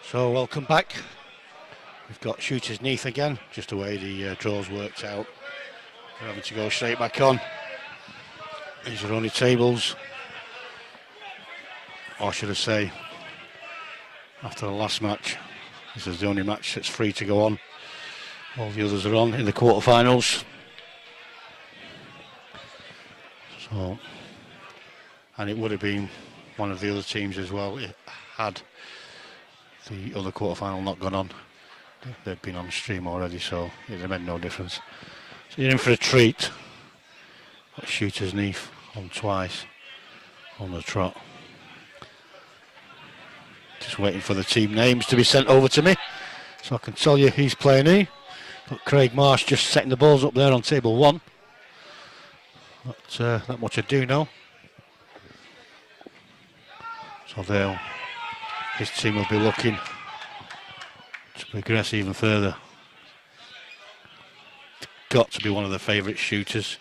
So welcome back. We've got shooters Neath again, just the way the draws worked out. We're having to go straight back on. These are only tables. Or should I say, after the last match, this is the only match that's free to go on. All the others are on in the quarterfinals. So, and it would have been one of the other teams as well had the other quarterfinal not gone on. They've been on stream already, so it made no difference. So you're in for a treat. Got shooters Neath on twice on the trot. Just waiting for the team names to be sent over to me, so I can tell you who's playing who. Got Craig Marsh just setting the balls up there on table 1. That much I do know. So his team will be looking to progress even further. It's got to be one of the favourite shooters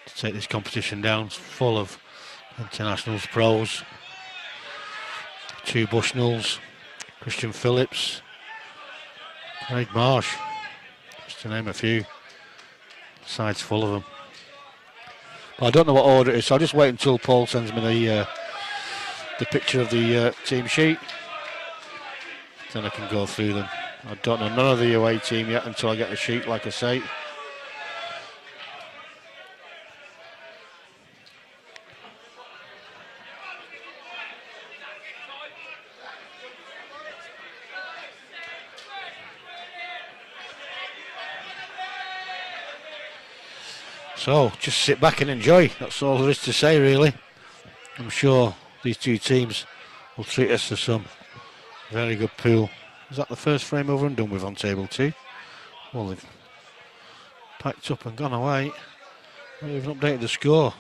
to take this competition down. It's full of internationals, pros, 2 Bushnells, Christian Phillips, Craig Marsh, just to name a few. Side's full of them. But I don't know what order it is, so I'll just wait until Paul sends me the picture of the team sheet. Then I can go through them. I don't know none of the away team yet until I get the sheet, like I say. So, just sit back and enjoy. That's all there is to say, really. I'm sure these 2 teams will treat us to some very good pool. Is that the first frame over and done with on table 2? Well, they've packed up and gone away. Not even updated the score.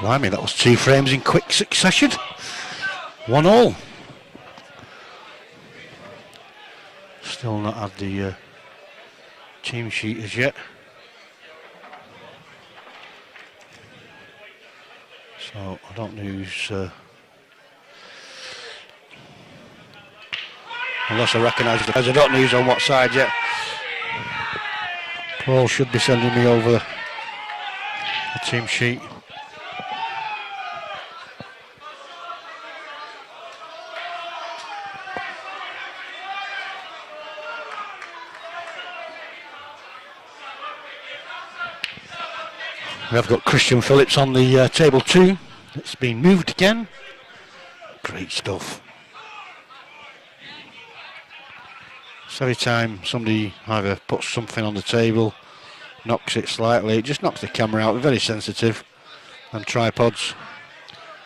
Blimey, that was 2 frames in quick succession. 1-1. the team sheet as yet. So I don't know who's... unless I recognise the players, I don't know who's on what side yet. Paul should be sending me over the team sheet. We have got Christian Phillips on the table 2. It's been moved again. Great stuff. So every time somebody either puts something on the table, knocks it slightly, it just knocks the camera out. They're very sensitive. And tripods.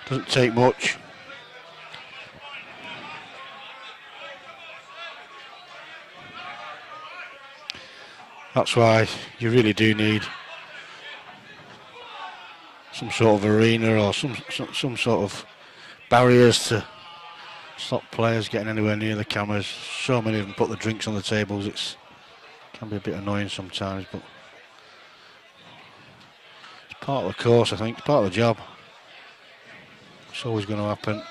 Doesn't take much. That's why you really do need some sort of arena or some sort of barriers to stop players getting anywhere near the cameras. So many of them put the drinks on the tables. It can be a bit annoying sometimes, but it's part of the course, I think. It's part of the job. It's always going to happen.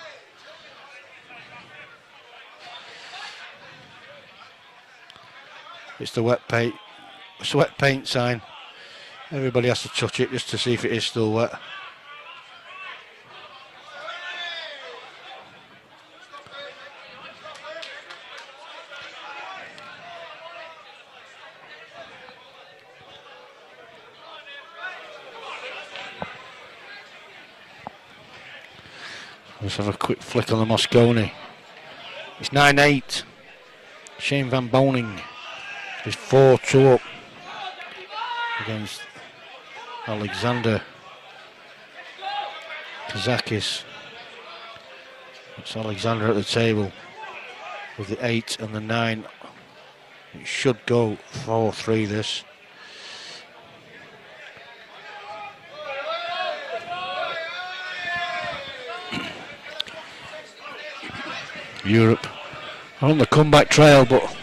It's the wet paint. It's the wet paint sign. Everybody has to touch it just to see if it is still wet. Let's have a quick flick on the Moscone. It's 9-8. Shane Van Boning is 4-2 up against Alexander Kazakis. It's Alexander at the table with the 8 and the 9. It should go 4-3 this. Europe are on the comeback trail, but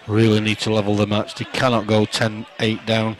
really need to level the match. They cannot go 10-8 down.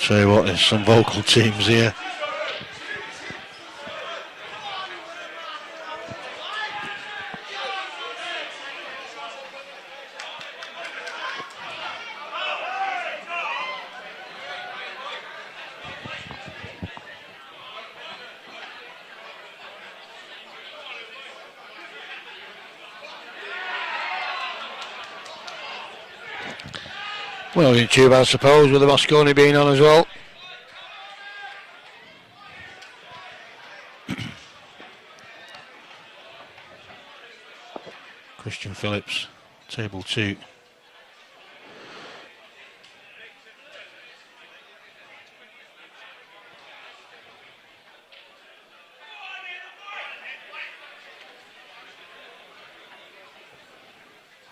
Tell you what, there's some vocal teams here. Well, YouTube, I suppose, with the Moscone being on as well. Christian Phillips, table 2.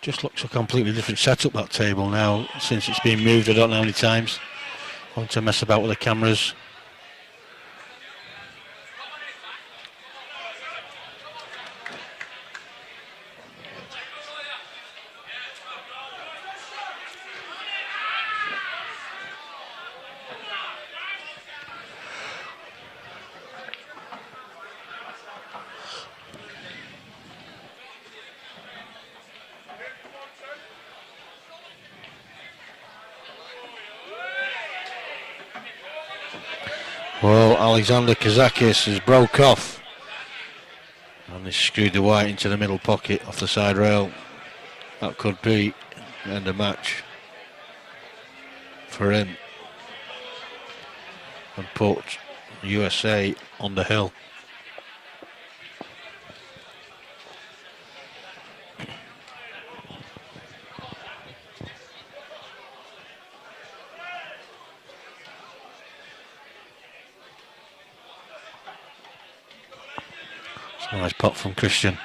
Just looks a completely different setup, that table now, since it's been moved. I don't know how many times. I want to mess about with the cameras. Well, Alexander Kazakis has broke off and he screwed the white into the middle pocket off the side rail. That could be the end of match for him and put USA on the hill. Nice pot from Christian.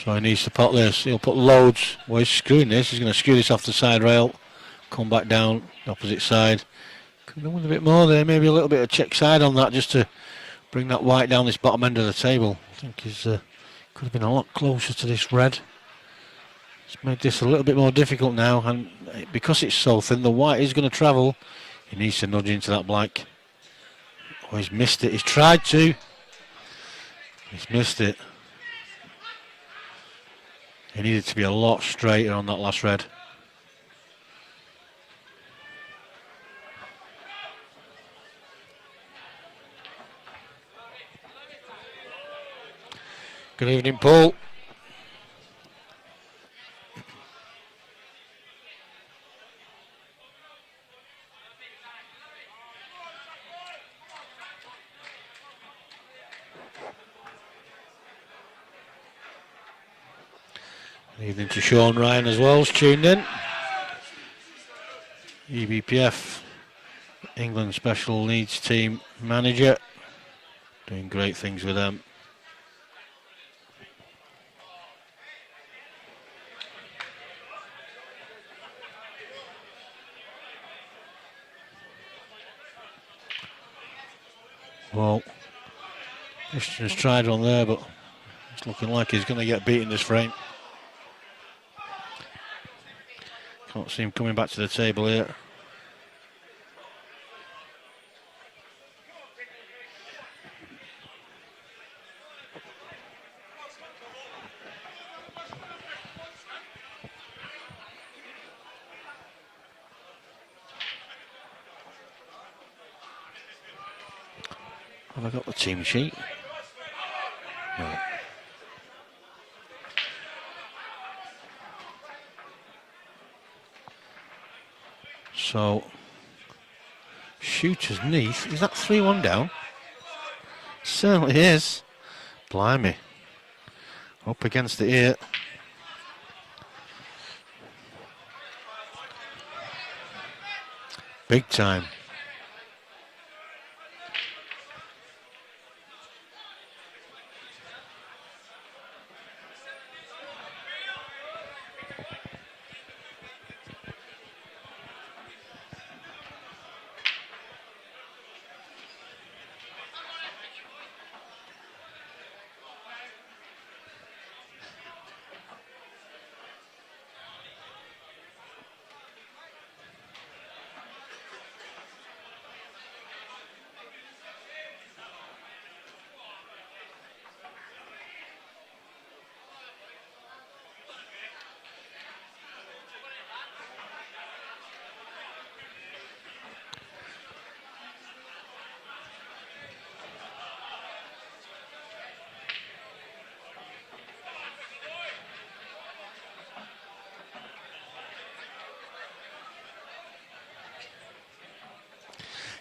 So he needs to pot this. He'll put loads. Well, he's screwing this. He's going to screw this off the side rail. Come back down the opposite side. Could have done with a bit more there. Maybe a little bit of check side on that just to bring that white down this bottom end of the table. I think he's could have been a lot closer to this red. It's made this a little bit more difficult now. And because it's so thin, the white is going to travel. He needs to nudge into that black. Oh, he's missed it. He's tried to. He's missed it. He needed to be a lot straighter on that last red. Good evening, Paul. Evening to Sean Ryan as well, who's tuned in. EBPF, England Special Needs Team Manager. Doing great things with them. Well, Christian's tried on there, but it's looking like he's going to get beaten this frame. Can't see him coming back to the table here. Have I got the team sheet? No. So, shooter's Neath, is that 3-1 down? Certainly is. Blimey. Up against it here. Big time.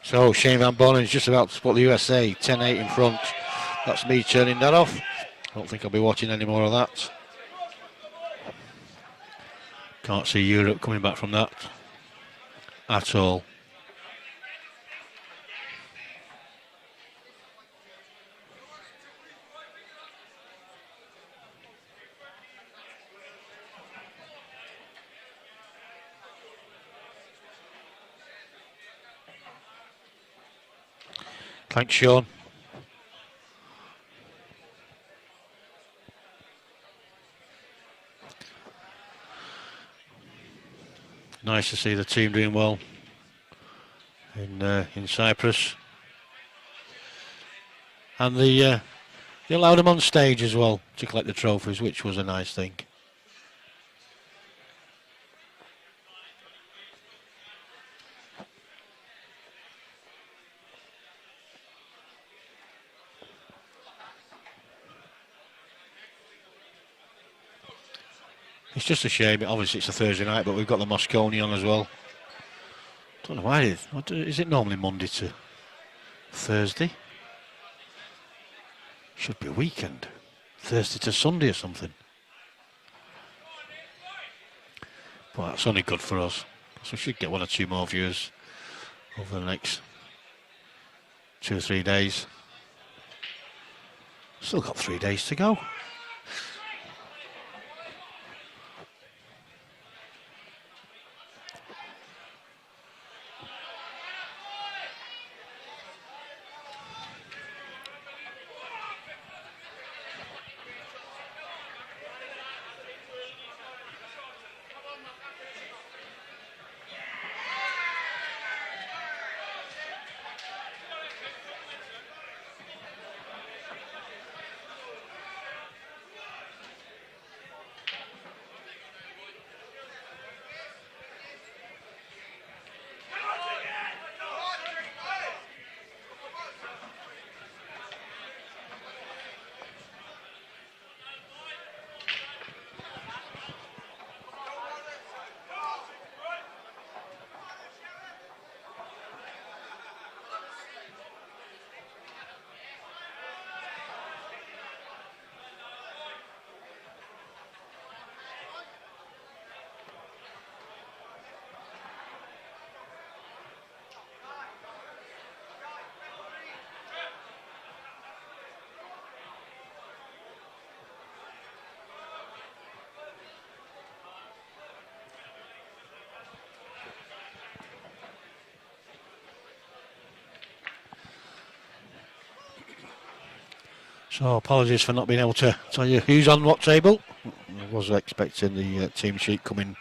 So Shane Van Bonen is just about to put the USA 10-8 in front. That's me turning that off. I don't think I'll be watching any more of that. Can't see Europe coming back from that at all. Thanks, Sean. Nice to see the team doing well in Cyprus, and they allowed them on stage as well to collect the trophies, which was a nice thing. It's just a shame. Obviously, it's a Thursday night, but we've got the Moscone on as well. Don't know why it is. Is it normally Monday to Thursday? Should be a weekend. Thursday to Sunday or something. But that's only good for us. So we should get one or two more viewers over the next 2 or 3 days. Still got 3 days to go. So apologies for not being able to tell you who's on what table. I was expecting the team sheet coming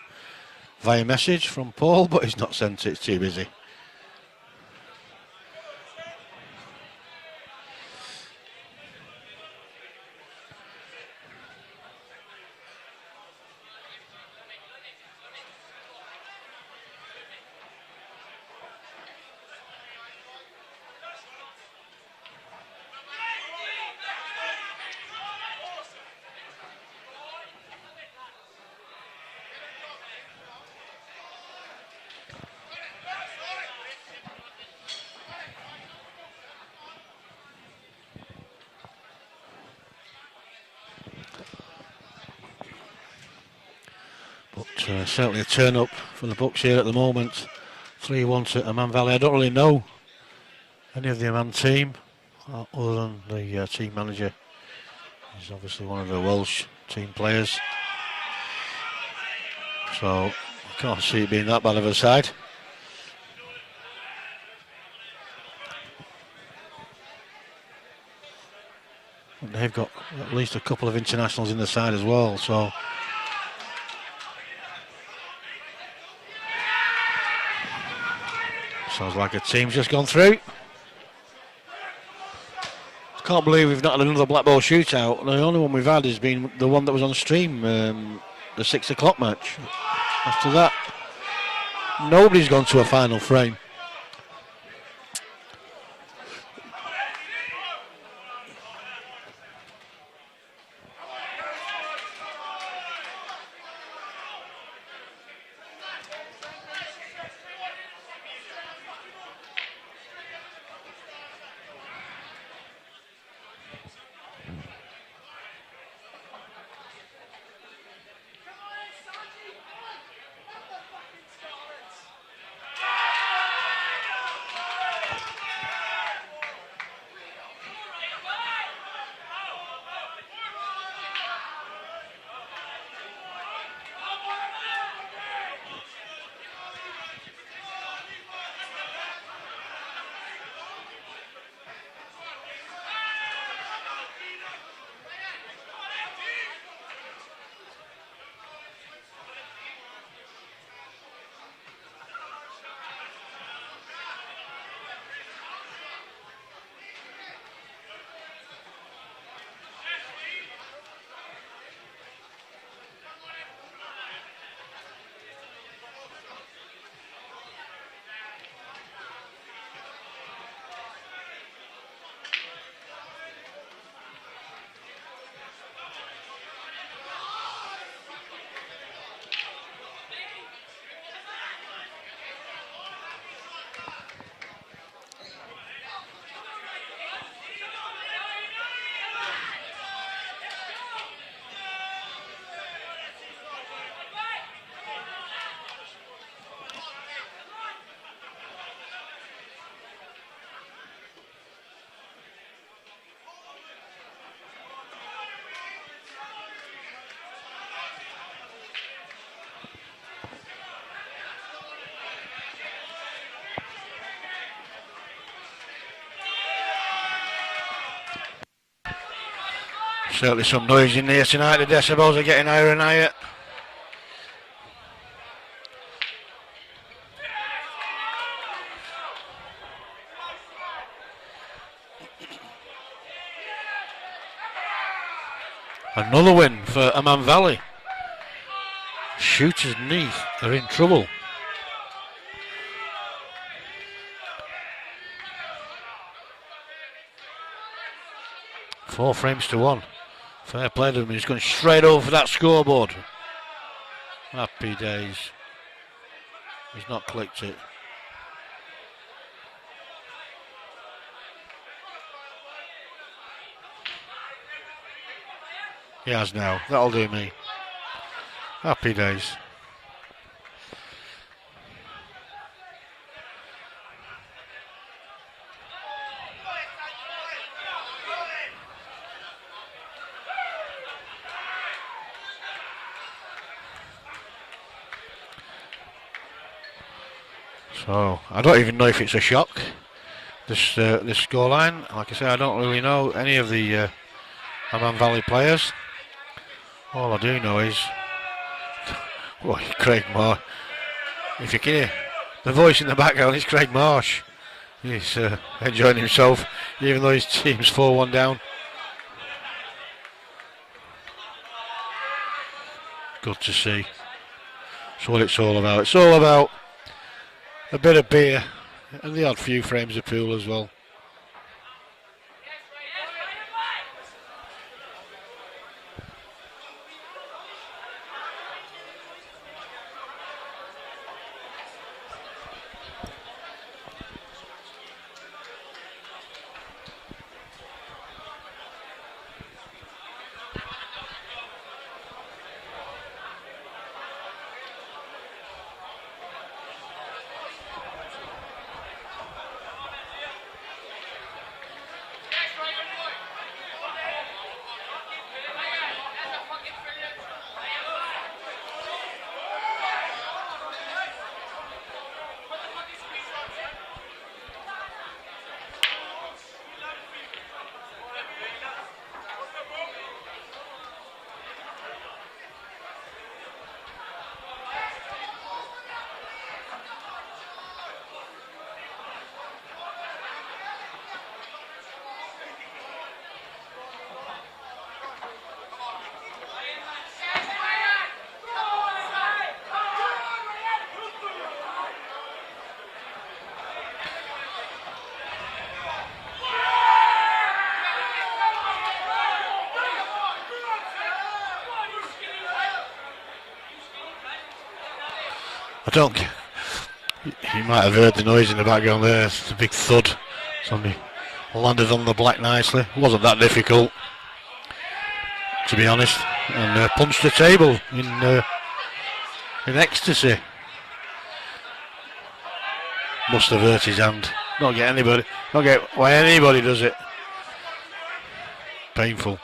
via message from Paul, but he's not sent it, it's too busy. But certainly a turn up for the Bucks here at the moment. 3-1 to Amman Valley. I don't really know any of the Amman team other than the team manager. He's obviously one of the Welsh team players. So I can't see it being that bad of a side. And they've got at least a couple of internationals in the side as well, so sounds like a team's just gone through. Can't believe we've not had another black ball shootout. The only one we've had has been the one that was on stream, the 6 o'clock match. After that, nobody's gone to a final frame. Certainly some noise in here tonight. The decibels are getting higher and higher. Another win for Amman Valley. Shooters knee are in trouble. Four frames to one. Fair play to him. He's going straight over for that scoreboard. Happy days. He's not clicked it. He has now. That'll do me. Happy days. So I don't even know if it's a shock. This scoreline. Like I say, I don't really know any of the Amman Valley players. All I do know is, well, Craig Marsh. If you can hear the voice in the background, it's Craig Marsh. He's enjoying himself, even though his team's 4-1 down. Good to see. That's what it's all about. It's all about a bit of beer and the odd few frames of pool as well. You might have heard the noise in the background there. It's a big thud. Somebody landed on the black nicely. It wasn't that difficult, to be honest. And punched the table in ecstasy. Must have hurt his hand. Not get why anybody does it. Painful.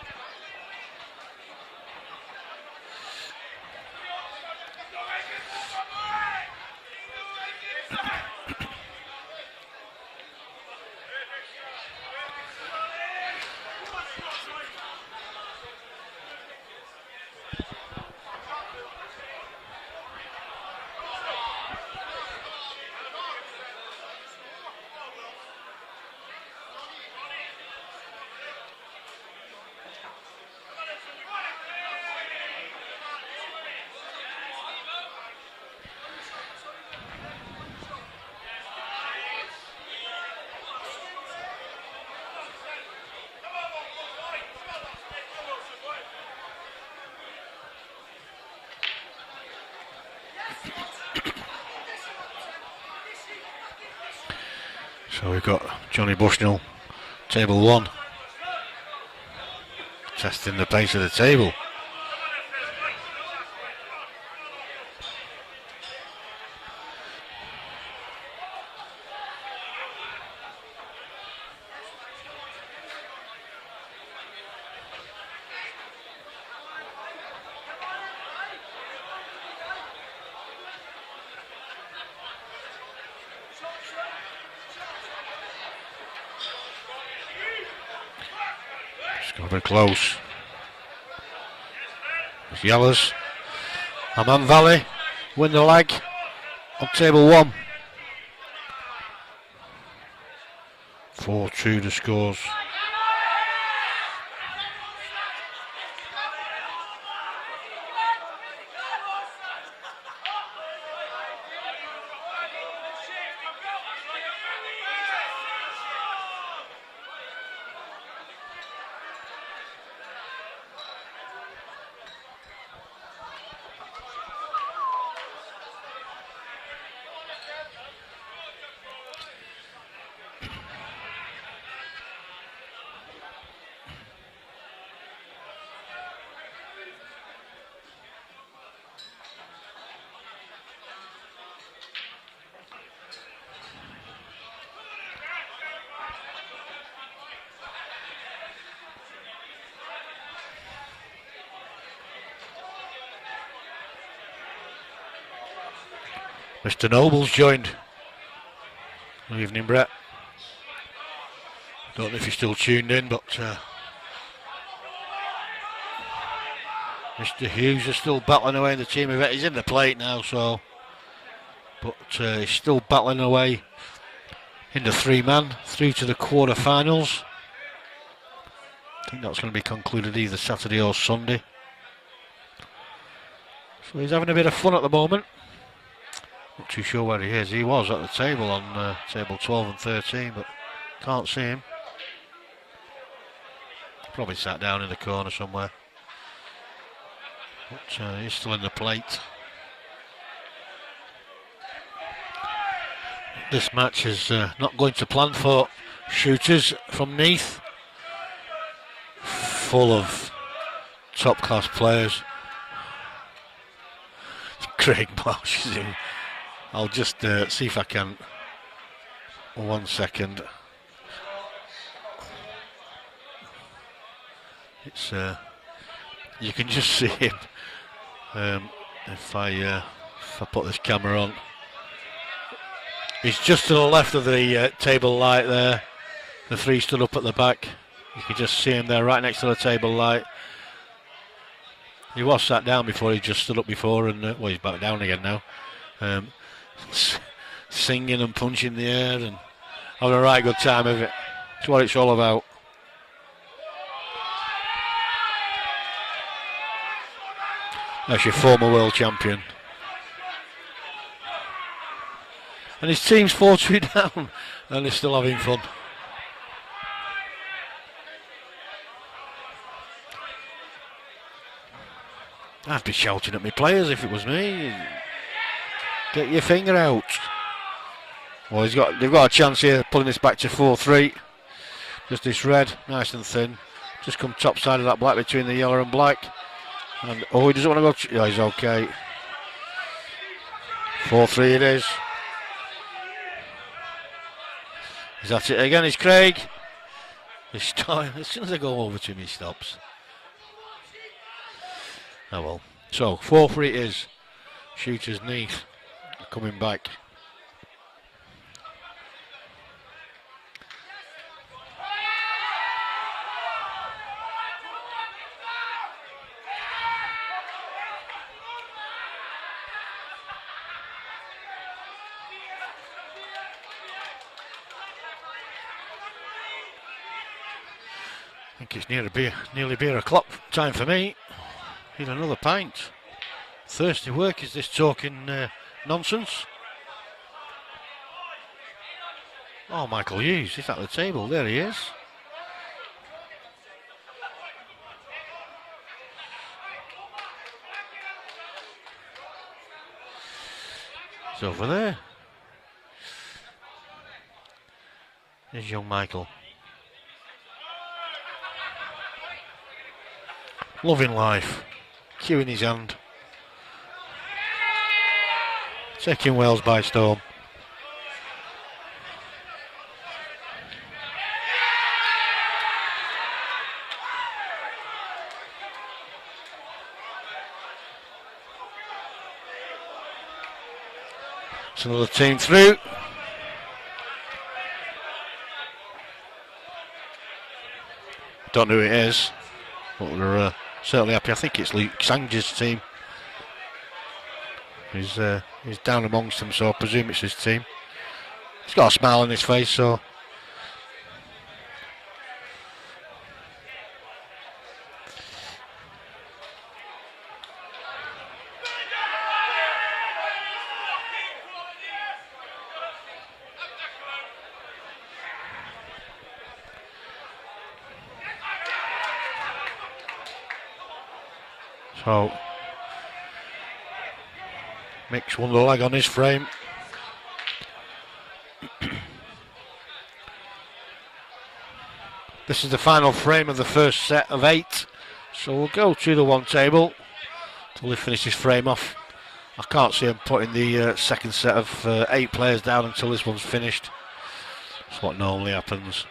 So we've got Johnny Bushnell, table one, testing the pace of the table. It's got a bit close. Yellers. Amman Valley win the leg on table 1. 4-2 the scores. Mr. Noble's joined. Good evening, Brett. Don't know if you're still tuned in, but Mr. Hughes is still battling away in the team event. He's in the plate now, so, but he's still battling away in the 3-man through to the quarter-finals. I think that's going to be concluded either Saturday or Sunday. So he's having a bit of fun at the moment. Not too sure where he is. He was at the table on table 12 and 13, but can't see him. Probably sat down in the corner somewhere. But he's still in the plate. This match is not going to plan for shooters from Neath. Full of top-class players. Craig Marsh is in. I'll just see if I can. 1 second. It's you can just see him. If I put this camera on, he's just to the left of the table light there. The 3 stood up at the back. You can just see him there, right next to the table light. He was sat down before. He just stood up before, and well, he's back down again now. Singing and punching the air and having a right good time of it. That's what it's all about. That's your former world champion. And his team's 4-2 down, and they're still having fun. I'd be shouting at my players if it was me. Get your finger out. Well, they've got a chance here, pulling this back to 4-3. Just this red, nice and thin. Just come top side of that black between the yellow and black. And he doesn't want to go. Yeah, he's okay. 4-3 it is. Is that it again? It's Craig. As soon as I go over to him, he stops. Oh well. So 4-3 it is. Shooters Neath coming back. I think it's nearly beer o'clock time for me. Need another pint. Thirsty work, is this talking nonsense? Oh, Michael Hughes, he's at the table. There he is. He's over there. There's young Michael. Loving life. Cue in his hand. Taking Wales by storm. It's another team through. Don't know who it is, but they're certainly happy. I think it's Luke Sanger's team. He's down amongst them, so I presume it's his team. He's got a smile on his face, so. So, Mick's won the leg on his frame. This is the final frame of the first set of 8. So we'll go to the one table till he finishes frame off. I can't see him putting the second set of 8 players down until this one's finished. That's what normally happens.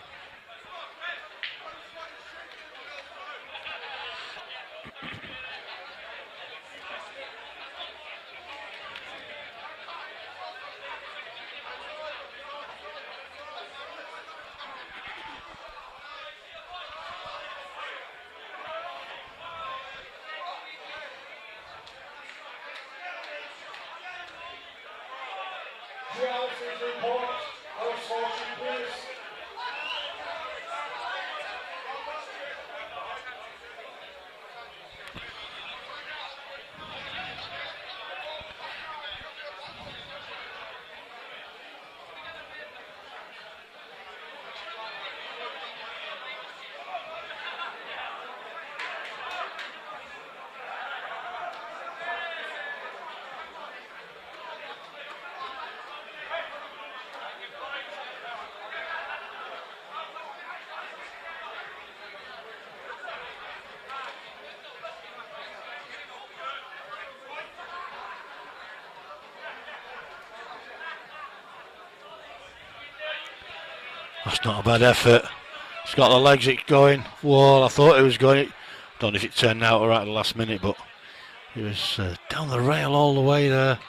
That's not a bad effort. It's got the legs it's going. Whoa, I thought it was going. Don't know if it turned out right at the last minute, but it was down the rail all the way there.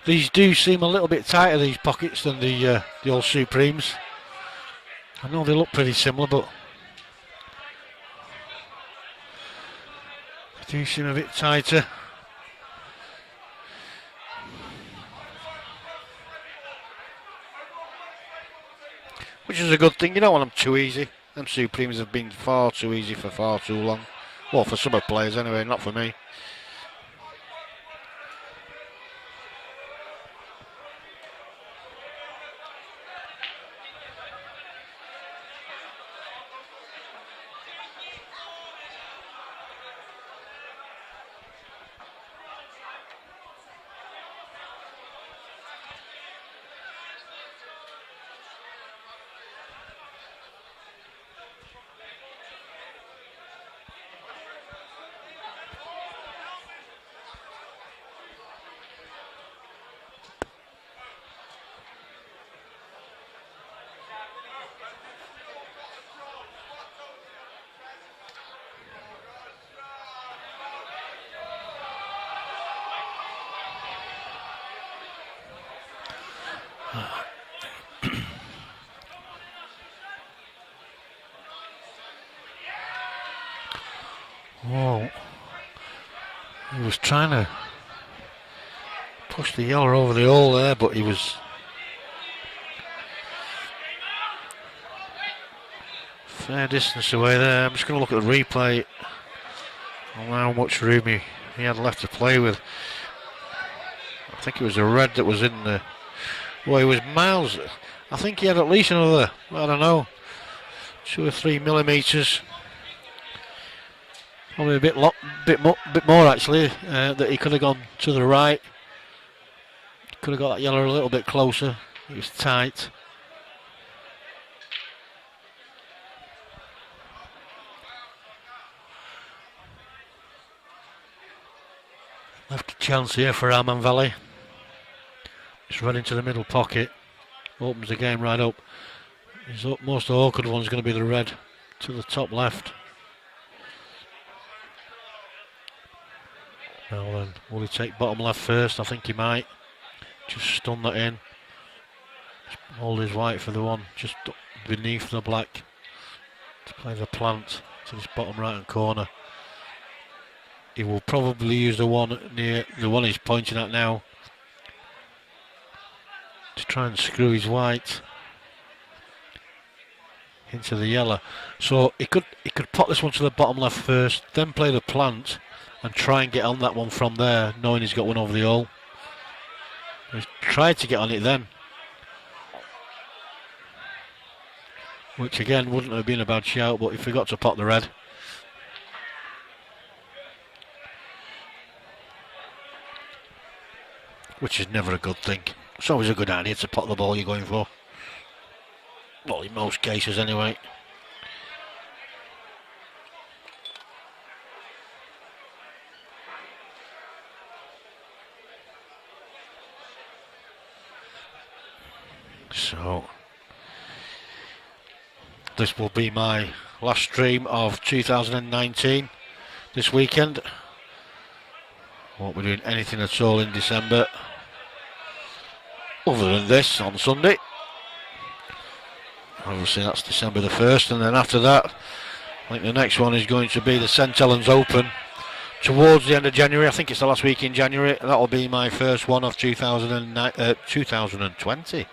These do seem a little bit tighter, these pockets, than the old Supremes. I know they look pretty similar, but they do seem a bit tighter. Which is a good thing. You don't want them too easy. Them Supremes have been far too easy for far too long. Well, for some of the players anyway, not for me. Oh, he was trying to push the yellow over the hole there, but he was fair distance away there. I'm just going to look at the replay on how much room he had left to play with. I think it was a red that was in the... Well, he was miles. I think he had at least another, I don't know, 2 or 3 millimetres. Probably a bit more actually, that he could have gone to the right. Could have got that yellow a little bit closer. It was tight. Left a chance here for Arman Valley. Just run into the middle pocket. Opens the game right up. His most awkward one is going to be the red to the top left. Now then, will he take bottom left first? I think he might. Just stun that in. Just hold his white for the one just beneath the black to play the plant. to this bottom right hand corner. He will probably use the one near the one he's pointing at now to try and screw his white into the yellow. So he could pop this one to the bottom left first, then play the plant and try and get on that one from there, knowing he's got one over the hole. He's tried to get on it then, which again wouldn't have been a bad shout, but he forgot to pop the red. Which is never a good thing. It's always a good idea to pot the ball you're going for. Well, in most cases anyway. So, this will be my last stream of 2019 this weekend. Won't be doing anything at all in December other than this on Sunday. Obviously that's December the 1st, and then after that I think the next one is going to be the St Helens Open towards the end of January. I think it's the last week in January. That will be my first one of 2020.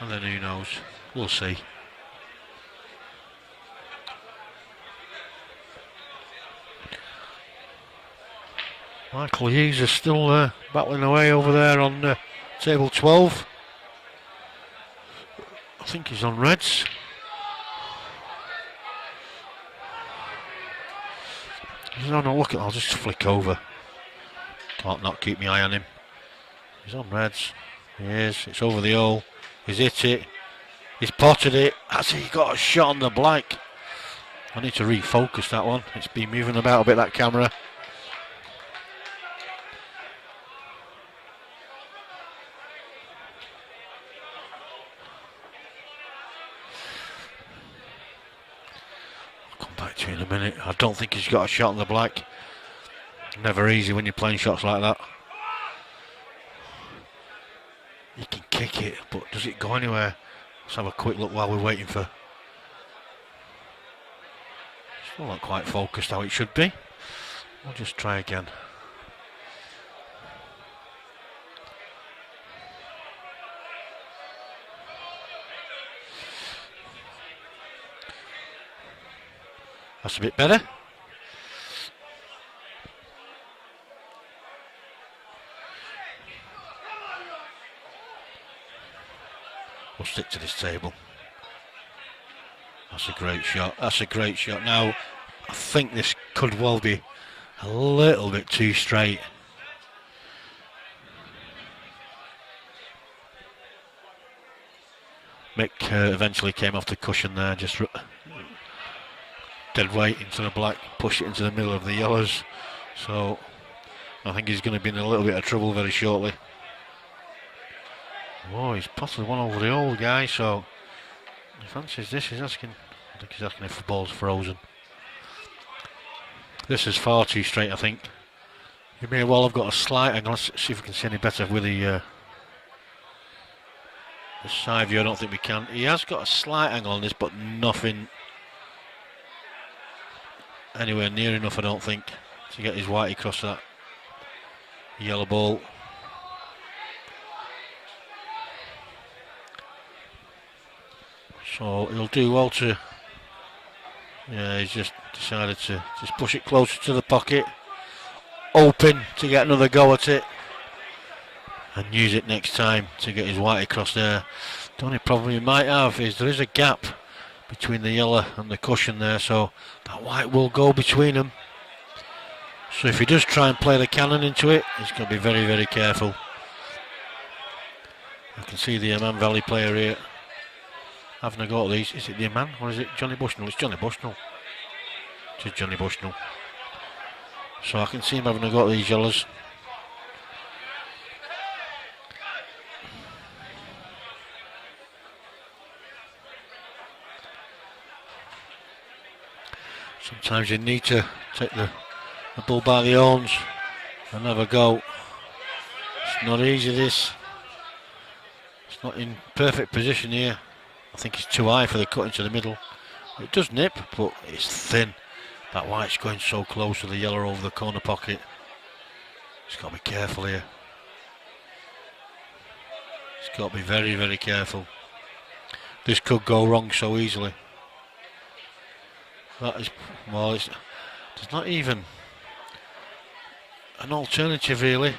And then who knows, we'll see. Michael Hughes is still battling away over there on table 12. I think he's on reds. No, look at. I'll just flick over. Can't not keep my eye on him. He's on reds. He is. It's over the hole. He's hit it. He's potted it. That's it. He got a shot on the black. I need to refocus that one. It's been moving about a bit, that camera. In a minute. I don't think he's got a shot on the black. Never easy when you're playing shots like that. You can kick it, but does it go anywhere? Let's have a quick look while we're waiting for. Still not quite focused how it should be. We'll just try again. That's a bit better. We'll stick to this table. That's a great shot. That's a great shot. Now, I think this could well be a little bit too straight. Mick eventually came off the cushion there, just dead weight into the black, pushed it into the middle of the yellows. So I think he's going to be in a little bit of trouble very shortly. Oh, he's possibly one over the old guy, so he fancies this. He's asking, I think he's asking if the ball's frozen. This is far too straight, I think. You may well have got a slight angle. Let's see if we can see any better with the side view. I don't think we can. He has got a slight angle on this, but nothing anywhere near enough, I don't think, to get his white across that yellow ball. So he'll do well to. Yeah, he's just decided to just push it closer to the pocket, open to get another go at it, and use it next time to get his white across there. The only problem he might have is there is a gap between the yellow and the cushion there, so that white will go between them. So if he does try and play the cannon into it, he's going to be very, very careful. I can see the Amman Valley player here having a go at these. Is it the Amman or is it Johnny Bushnell? It's Johnny Bushnell. It is Johnny Bushnell. So I can see him having a go at these yellows. Sometimes you need to take the bull by the horns and have a go. It's not easy, this. It's not in perfect position here. I I think it's too high for the cut into the middle. It does nip, but it's thin. That white's going so close to the yellow over the corner pocket. He's got to be careful here. He's got to be very, very careful. This could go wrong so easily. That is, well, there's not even an alternative really,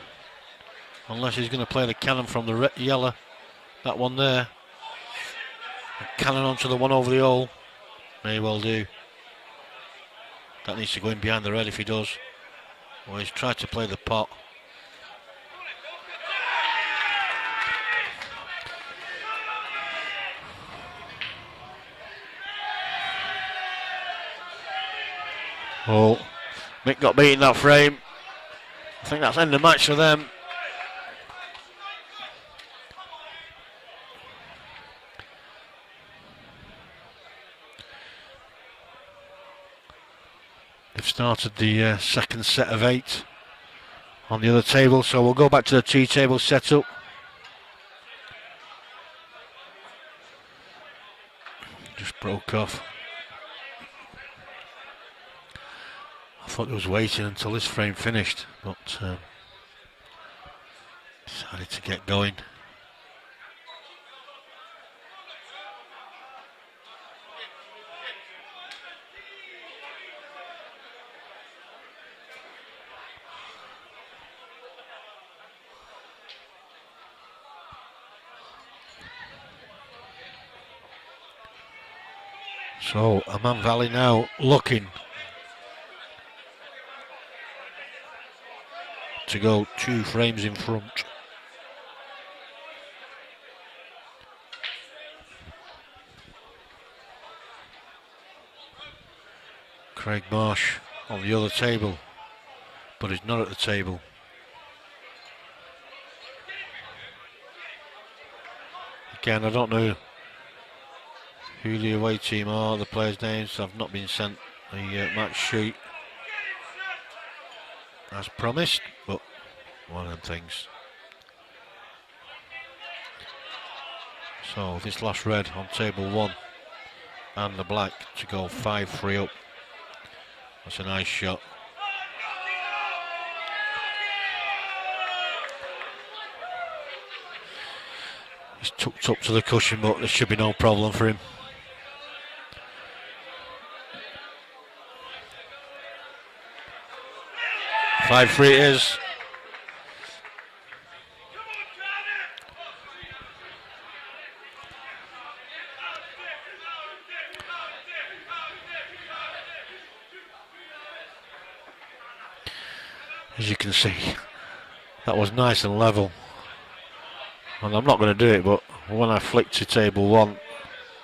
unless he's going to play the cannon from the yellow. That one there. A cannon onto the one over the hole. May well do. That needs to go in behind the red if he does. Well, he's tried to play the pot. Oh, Mick got beat in that frame. I think that's end of match for them. They've started the second set of 8 on the other table, so we'll go back to the tea table setup. Just broke off. I thought it was waiting until this frame finished, but decided to get going. So Amman Valley now looking to go 2 frames in front. Craig Marsh on the other table, but he's not at the table. Again, I don't know who the away team are, the players' names. I've not been sent the match sheet as promised, but one of them things. So this last red on table 1 and the black to go 5-3 up. That's a nice shot. He's tucked up to the cushion, but there should be no problem for him. 5-3 it is. As you can see, that was nice and level. And I'm not going to do it, but when I flick to table 1,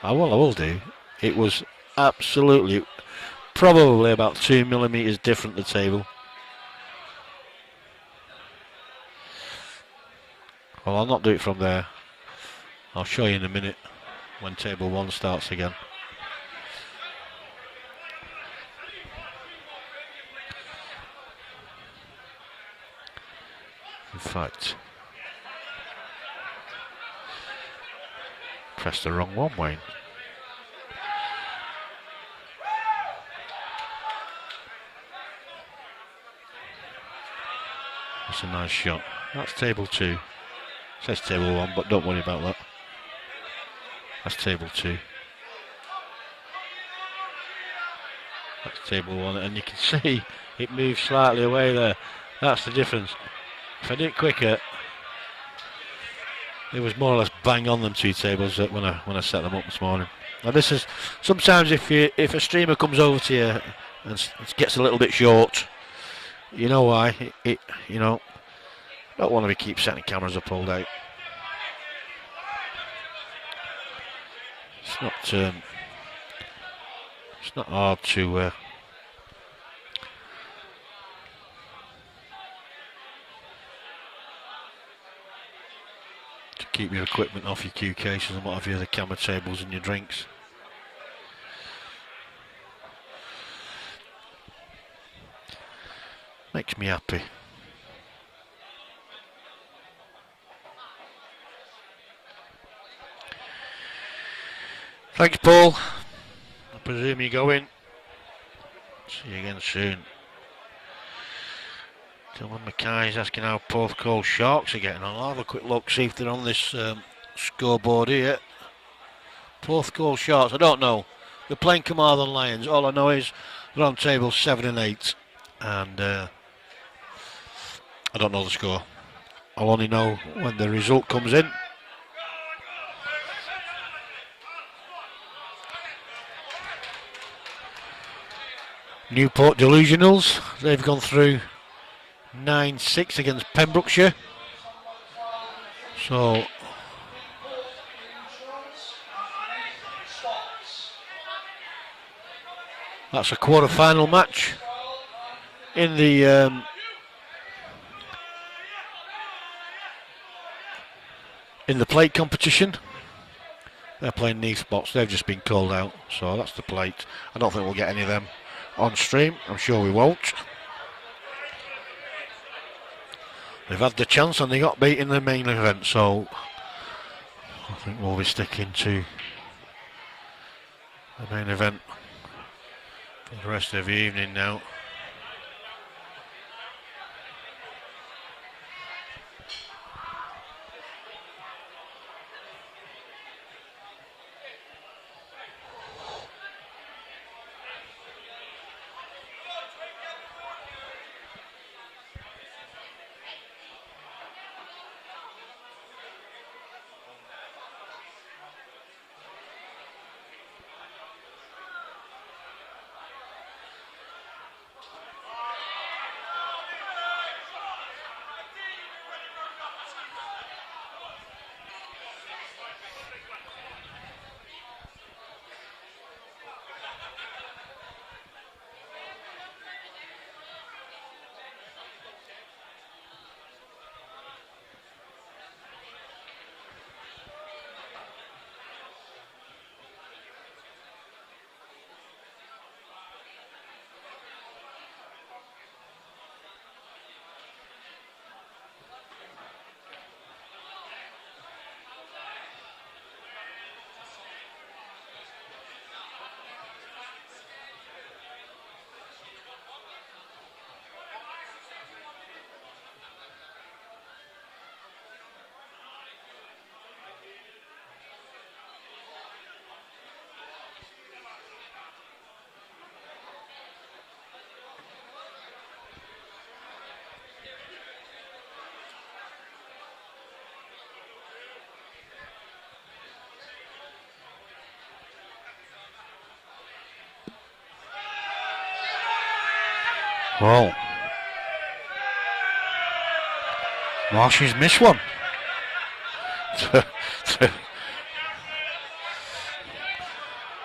I will do. It was absolutely, probably about 2 millimeters different, the table. Well, I'll not do it from there. I'll show you in a minute when table 1 starts again. In fact, pressed the wrong one, Wayne. That's a nice shot. That's table 2. It says table 1, but don't worry about that. That's table 2. That's table 1, and you can see it moves slightly away there. That's the difference. If I did it quicker, it was more or less bang on them 2 tables when I set them up this morning. Now this is sometimes if a streamer comes over to you and gets a little bit short, you know why? It you know, don't want to keep setting cameras up all day. It's not hard to keep your equipment off your cue cases and what have you, the camera tables and your drinks. Makes me happy. Thanks, Paul. I presume you go in. See you again soon. Dylan Mackay's asking how Porthcawl Sharks are getting on. I'll have a quick look, see if they're on this scoreboard here. Porthcawl Sharks, I don't know. They're playing Carmarthen Lions. All I know is they're on table 7 and 8. And I don't know the score. I'll only know when the result comes in. Newport Delusionals, they've gone through 9-6 against Pembrokeshire. So that's a quarter-final match in the plate competition. They're playing Neath Spots. They've just been called out, so that's the plate. I don't think we'll get any of them on stream. I'm sure we won't. They've had the chance and they got beat in the main event, so I think we'll be sticking to the main event for the rest of the evening now. Well, Marshy's missed one.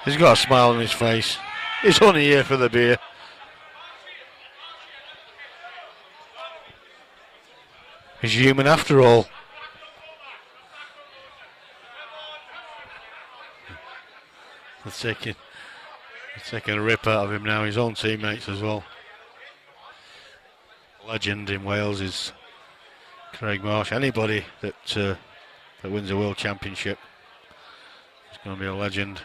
He's got a smile on his face. He's only here for the beer. He's human after all. They're taking a rip out of him now, his own teammates as well. Legend in Wales is Craig Marsh. Anybody that wins a world championship is going to be a legend.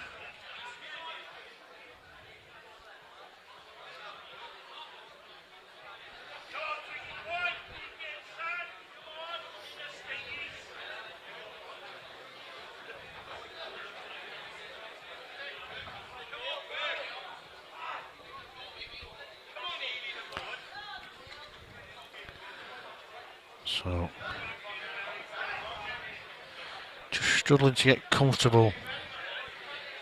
So, just struggling to get comfortable.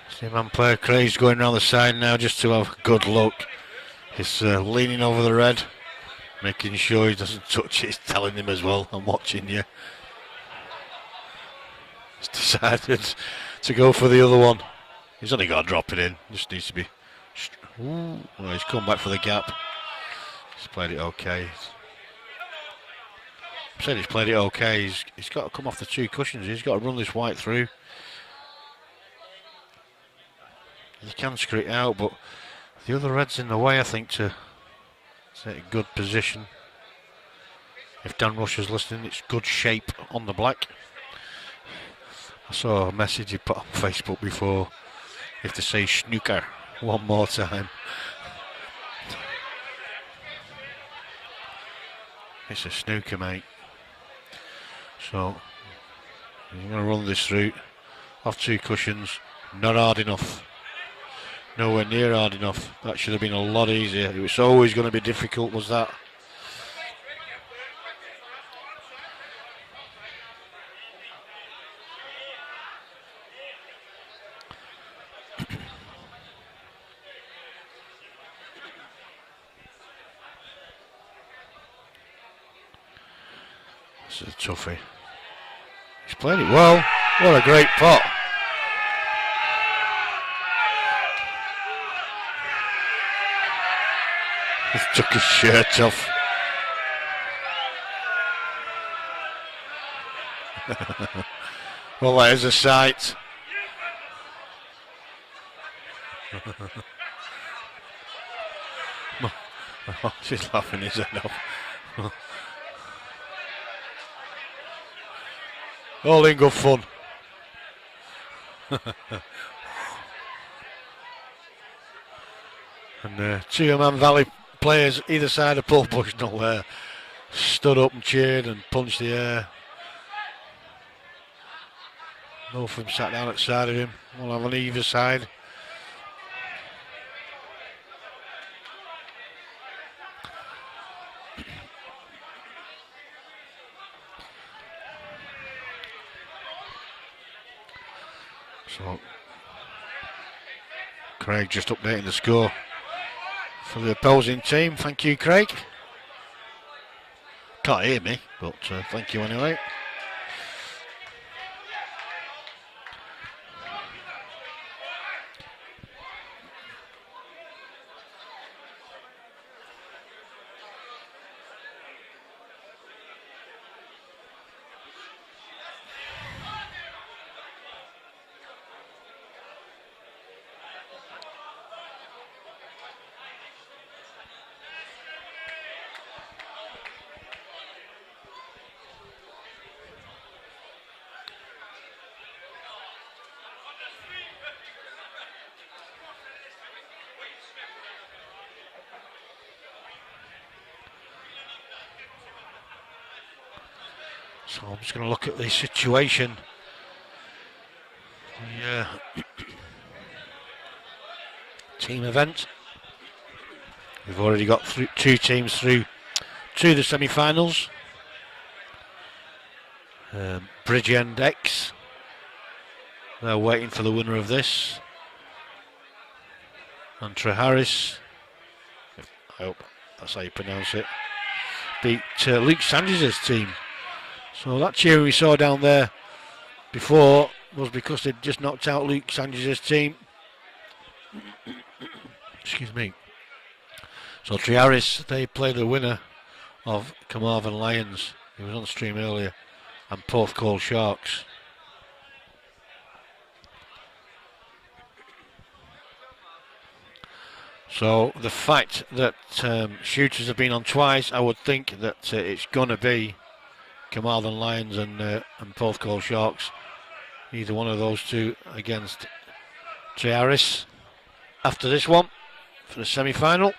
See man player Craig's going around the side now just to have a good look. He's leaning over the red, making sure he doesn't touch it. He's telling him as well, I'm watching you. He's decided to go for the other one. He's only got to drop it in. Just needs to be... Ooh, well, he's come back for the gap. He's played it okay. I said he's played it okay. He's got to come off the two cushions. He's got to run this white through. He can screw it out, but the other red's in the way, I think, to take a good position. If Dan Rush is listening, it's good shape on the black. I saw a message he put on Facebook before You have to say snooker one more time. It's a snooker, mate. So you're going to run this route off 2 cushions. Not hard enough. Nowhere near hard enough. That should have been a lot easier. It was always going to be difficult, was that? This is a toughie. He's played it well. What a great pot. He took his shirt off. Well, that is a sight. Oh, she's laughing his head off. All in good fun. And 2 Man Valley players either side of Paul Bushnell there stood up and cheered and punched the air. Both of them sat down at the side of him, one on either side. So Craig just updating the score for the opposing team. Thank you, Craig. Can't hear me, but thank you anyway. So I'm just going to look at the situation. Yeah. Team event. We've already got 2 teams through to the semi-finals. Bridgend X. They're waiting for the winner of this. And Treharris, I hope that's how you pronounce it, beat Luke Sanchez's team. So that cheer we saw down there before was because they'd just knocked out Luke Sanchez's team. Excuse me. So Treharris, they played the winner of Carmarthen Lions. He was on the stream earlier. And Porthcawl Sharks. So the fact that shooters have been on twice, I would think that it's going to be Carmarthen Lions and Porthcawl Sharks. Either one of those 2 against Treharris after this one for the semi-final.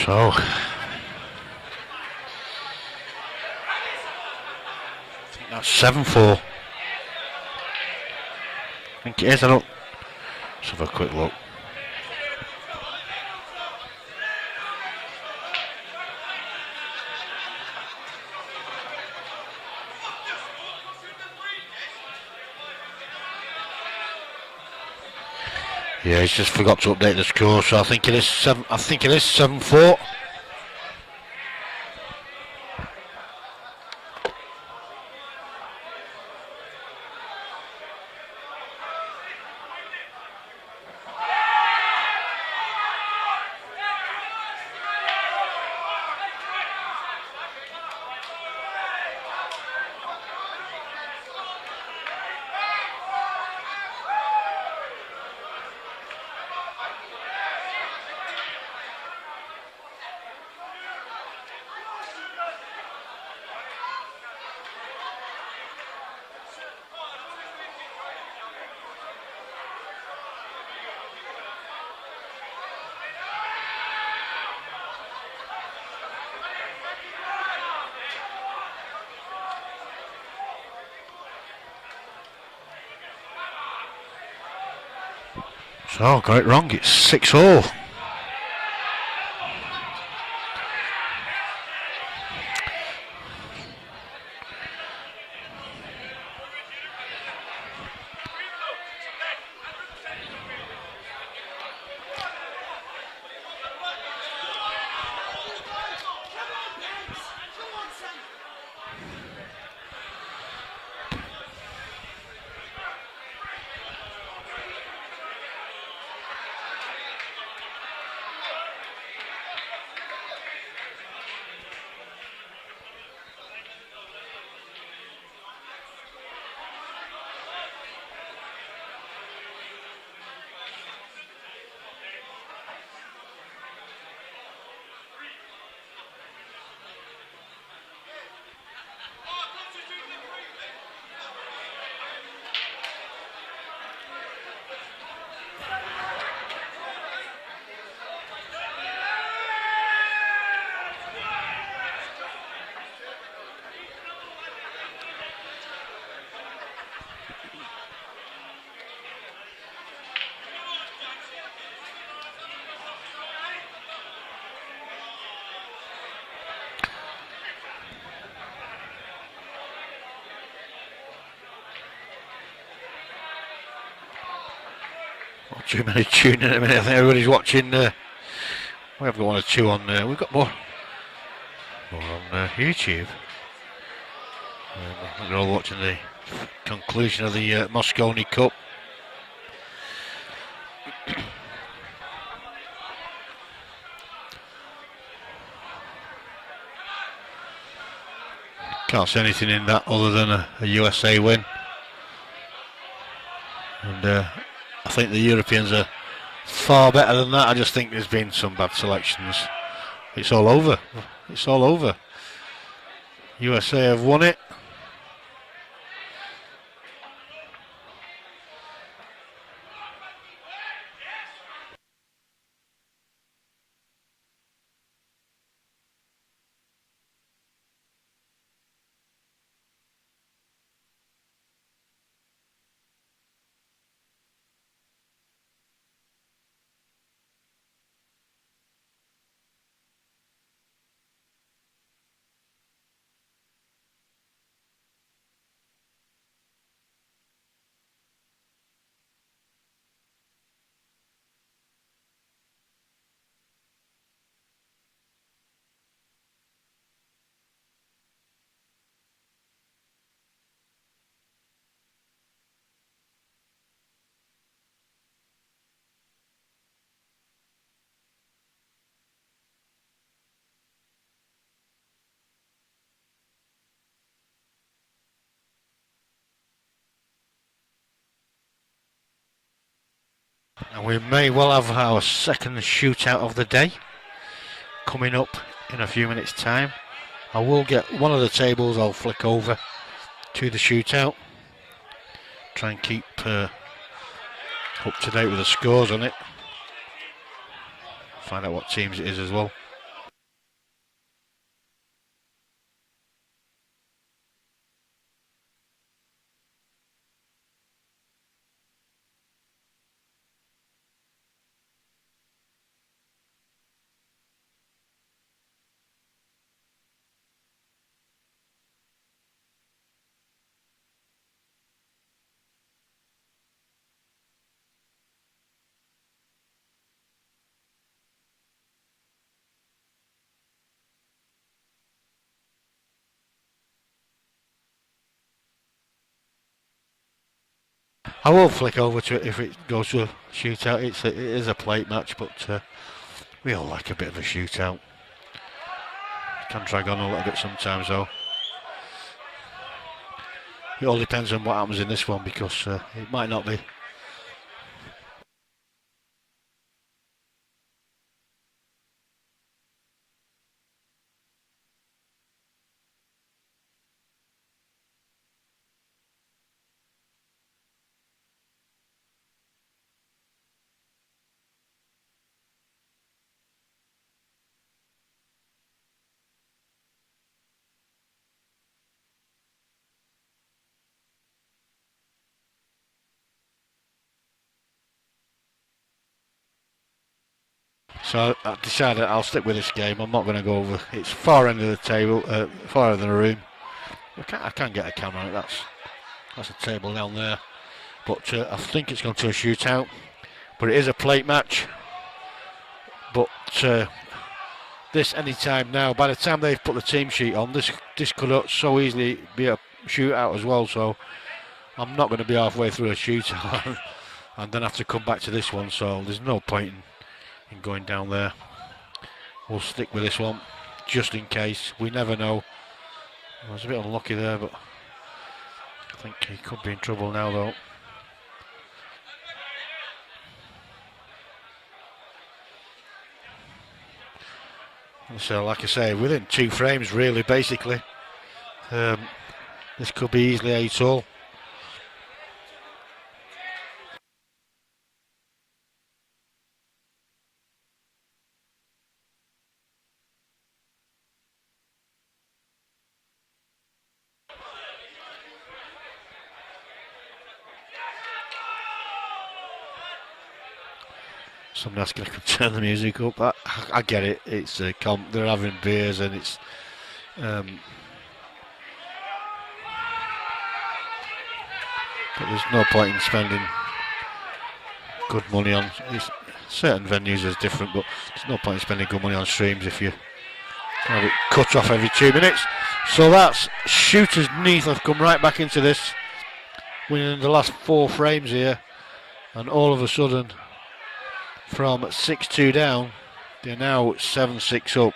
So, I think that's 7-4. I think it is. I don't. Let's have a quick look. Yeah, he's just forgot to update the score, so I think it is 7-4. So, got it wrong, it's 6-all. Too many tuning in a minute. I think everybody's watching. We have got one or two on. We've got more on YouTube. They're all watching the conclusion of the Moscone Cup. Can't see anything in that other than a USA win. And I think the Europeans are far better than that. I just think there's been some bad selections. It's all over. It's all over. USA have won it. And we may well have our second shootout of the day coming up in a few minutes' time. I will get one of the tables, I'll flick over to the shootout. Try and keep up to date with the scores on it. Find out what teams it is as well. I will flick over to it if it goes to a shootout. It is a plate match, but we all like a bit of a shootout. It can drag on a little bit sometimes, though. It all depends on what happens in this one, because it might not be. So I've decided I'll stick with this game. I'm not going to go over. It's far end of the table, far end of the room. I can get a camera on it. That's a table down there. But I think it's gone to a shootout. But it is a plate match. But this any time now. By the time they've put the team sheet on, this could so easily be a shootout as well. So I'm not going to be halfway through a shootout and then have to come back to this one. So there's no point in going down there. We'll stick with this one just in case. We never know. I was a bit unlucky there, but I think he could be in trouble now, though. So, like I say, within 2 frames, really, basically. This could be easily 8-all. Somebody else going to turn the music up. I get it. It's a comp. They're having beers, and it's but there's no point in spending good money on. Certain venues is different, but there's no point in spending good money on streams if you have it cut off every 2 minutes. So that's Shooters Neath have come right back into this, winning the last 4 frames here, and all of a sudden, from 6-2 down, they're now 7-6 up.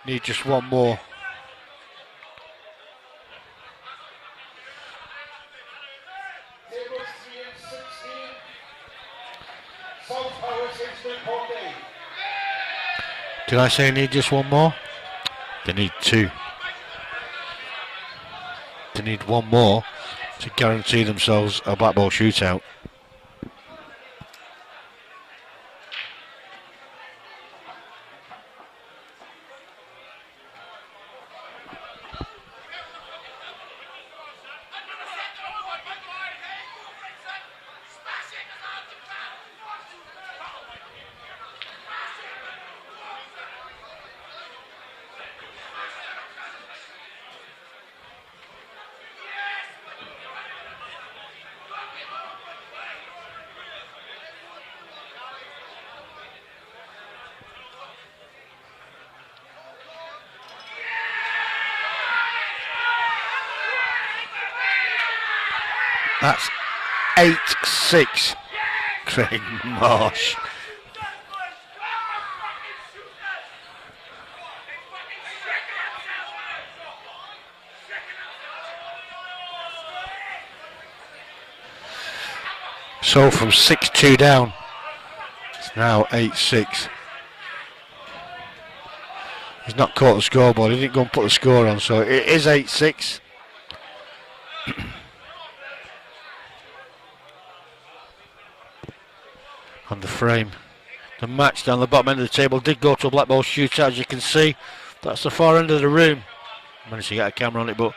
Need just one more. Did I say need just one more? They need 2. They need one more to guarantee themselves a black ball shootout. That's 8-6. Craig Marsh. So from 6-2 down, it's now 8-6. He's not caught the scoreboard. He didn't go and put the score on, so it is 8-6. On the frame. The match down the bottom end of the table did go to a black ball shootout, as you can see. That's the far end of the room. Managed to get a camera on it, but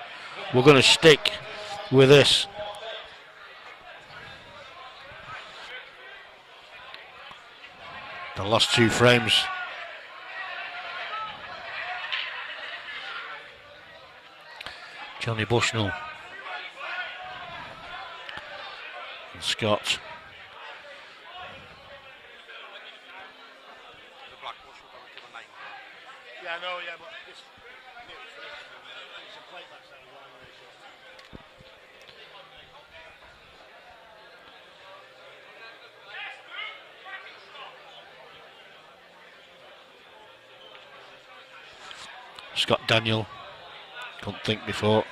we're going to stick with this. The last 2 frames. Johnny Bushnell and Scott. Yeah, I know, yeah, but it's a plate match. Scott Daniel. Couldn't think before.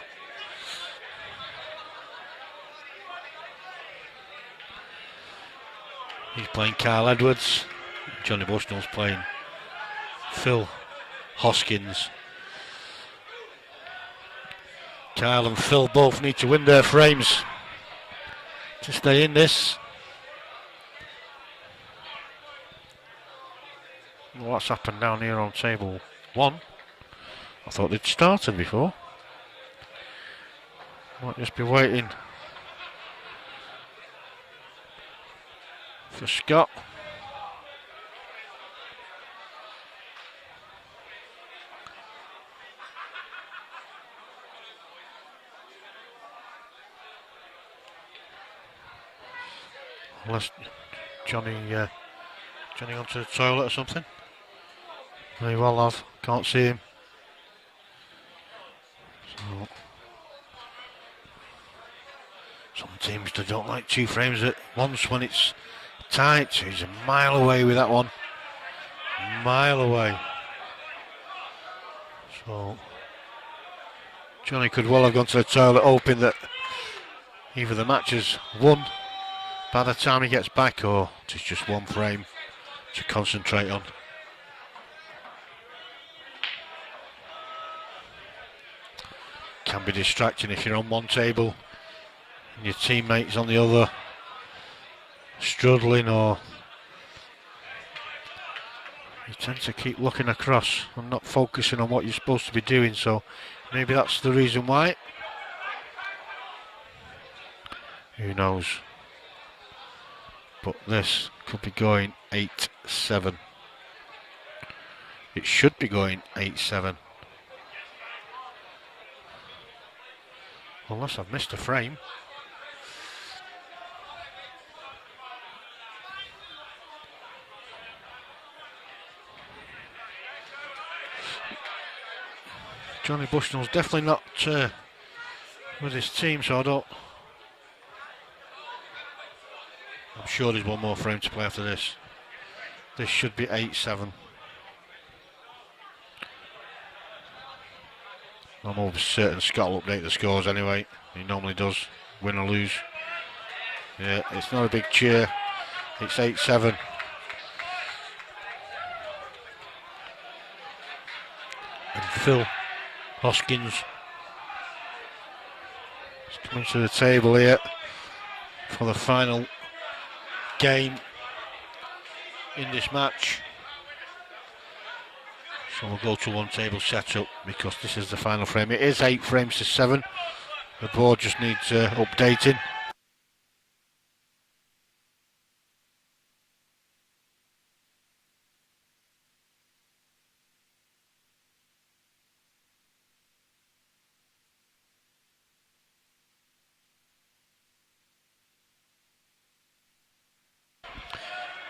He's playing Carl Edwards. Johnny Bushnell's playing Phil Hoskins. Kyle and Phil both need to win their frames to stay in this. What's happened down here on table 1? I thought they'd started before. Might just be waiting for Scott. Unless Johnny gone to the toilet or something. May well have. Can't see him. So, some teams they don't like 2 frames at once when it's tight. He's a mile away with that one. Mile away. So Johnny could well have gone to the toilet hoping that either the match is won by the time he gets back, or it's just 1 frame to concentrate on. Can be distracting if you're on one table and your teammates on the other struggling, or you tend to keep looking across and not focusing on what you're supposed to be doing, so maybe that's the reason why. Who knows? But this could be going 8-7. It should be going 8-7. Unless I've missed a frame. Johnny Bushnell's definitely not with his team, so I'm sure there's 1 more frame to play after this. This should be 8-7. I'm almost certain Scott will update the scores anyway. He normally does, win or lose. Yeah, it's not a big cheer. It's 8-7. And Phil Hoskins is coming to the table here for the final game in this match. So we'll go to 1 table setup because this is the final frame. It is 8 frames to 7. The board just needs updating.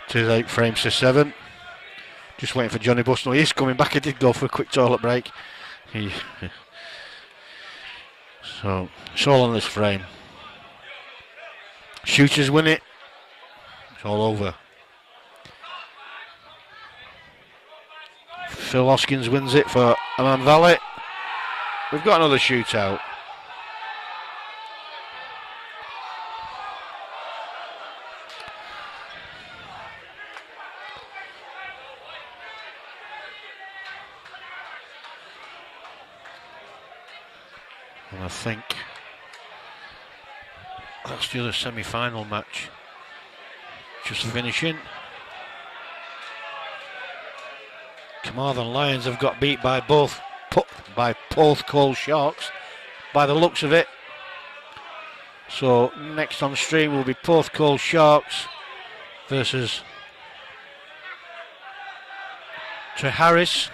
It is 8 frames to 7. Just waiting for Johnny Bushnell. He's coming back. He did go for a quick toilet break. So it's all on this frame. Shooters win it. It's all over. Phil Hoskins wins it for Aman Valley. We've got another shootout. And I think that's the other semi-final match just finishing. Carmarthen Lions have got beat by both Porthcawl Sharks by the looks of it. So next on stream will be Porthcawl Sharks versus Treharris.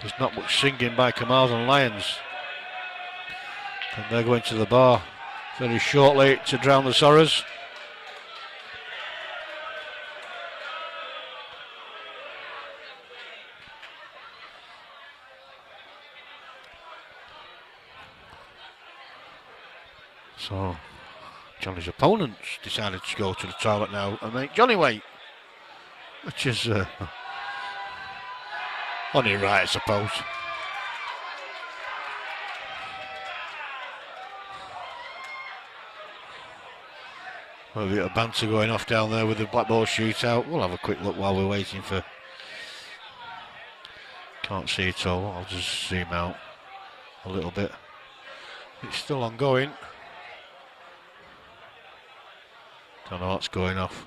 There's not much singing by Carmarthen Lions. And they're going to the bar very shortly to drown the sorrows. So Johnny's opponents decided to go to the toilet now and make Johnny wait. which is only right, I suppose. Well, we've got a banter going off down there with the black ball shootout. We'll have a quick look while we're waiting for... Can't see it all. I'll just zoom out a little bit. It's still ongoing. Don't know what's going off.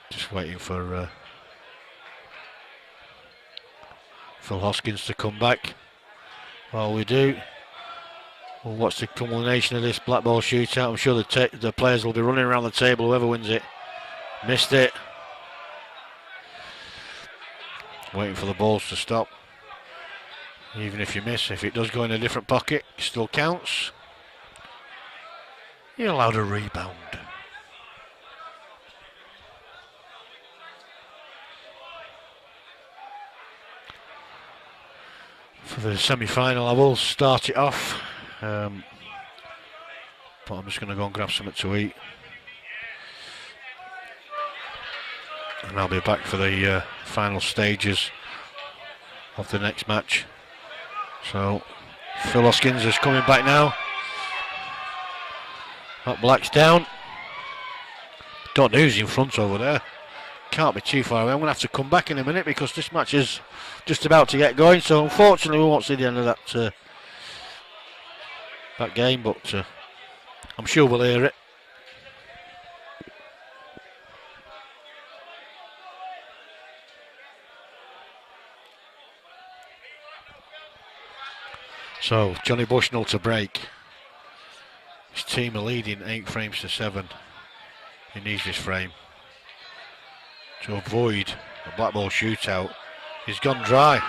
Just waiting for Phil Hoskins to come back. While we do, we'll watch the culmination of this black ball shootout. I'm sure the players will be running around the table, whoever wins it. Missed it. Waiting for the balls to stop. Even if you miss, if it does go in a different pocket, it still counts. You're allowed a rebound. For the semi-final, I will start it off. But I'm just going to go and grab something to eat. And I'll be back for the final stages of the next match. So, Phil Hoskins is coming back now. That black's down. Don't know who's in front over there. Can't be too far away. I'm going to have to come back in a minute because this match is just about to get going. So, unfortunately, we won't see the end of that game, but I'm sure we'll hear it. So, Johnny Bushnell to break. His team are leading 8 frames to 7. He needs this frame to avoid a black ball shootout. He's gone dry.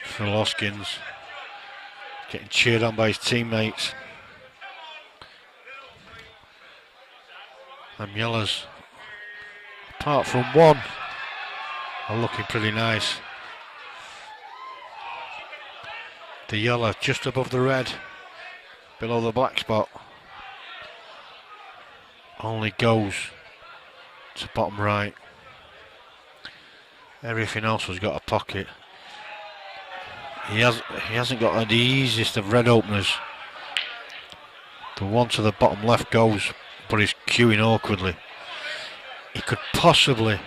Phil Hoskins getting cheered on by his teammates. And Yellers, apart from one, are looking pretty nice. The yellow just above the red, below the black spot, only goes to bottom right. Everything else has got a pocket. He hasn't got the easiest of red openers. The one to the bottom left goes, but he's queuing awkwardly. He could possibly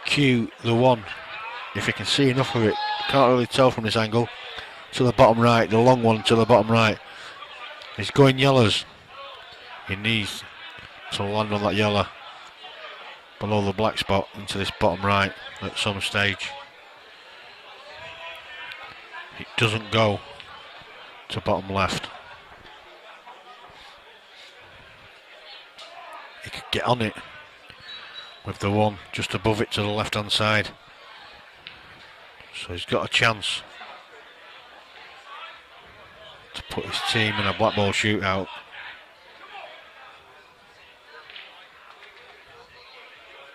cue the one, if he can see enough of it, can't really tell from this angle, to the bottom right, the long one to the bottom right. He's going yellows. He needs to land on that yellow below the black spot into this bottom right at some stage. It doesn't go to bottom left. He could get on it with the one just above it to the left hand side. So he's got a chance to put his team in a black ball shootout.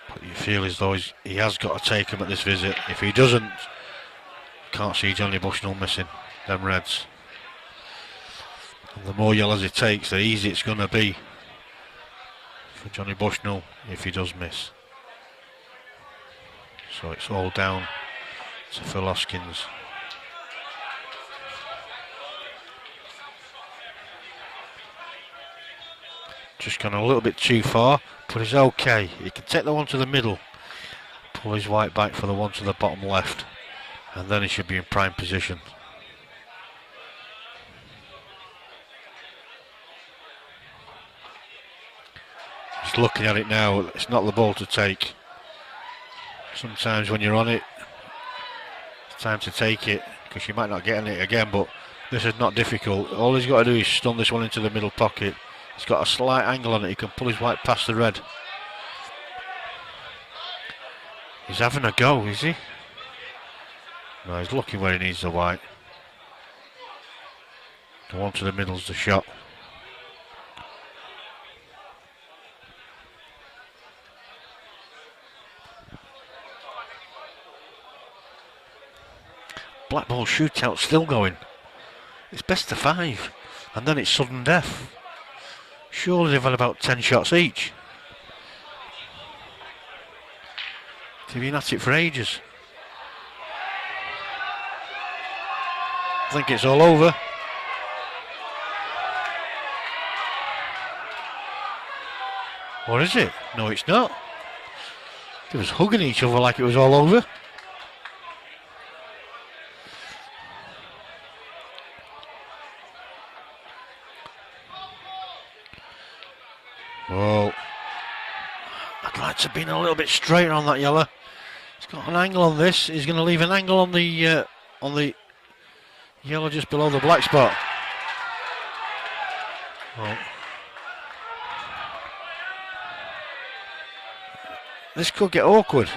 But you feel as though he has got to take him at this visit. If he doesn't, can't see Johnny Bushnell missing them reds. And the more yellows he takes, the easier it's going to be for Johnny Bushnell if he does miss. So it's all down to Phil Hoskins. Just gone a little bit too far, but he's okay. He can take the one to the middle, pull his white back for the one to the bottom left, and then he should be in prime position. Just looking at it now, it's not the ball to take. Sometimes when you're on it, it's time to take it, because you might not get on it again, but this is not difficult. All he's got to do is stun this one into the middle pocket. He's got a slight angle on it, he can pull his white past the red. He's having a go, is he? No, he's looking where he needs the white. The one to the middle's the shot. Black ball shootout still going. It's best of 5, and then it's sudden death. Surely they've had about 10 shots each. They've been at it for ages. I think it's all over. Or is it? No, it's not. They was hugging each other like it was all over. Oh, I'd like to have been a little bit straighter on that yellow. He's got an angle on this. He's going to leave an angle on the yellow just below the black spot. Oh. This could get awkward.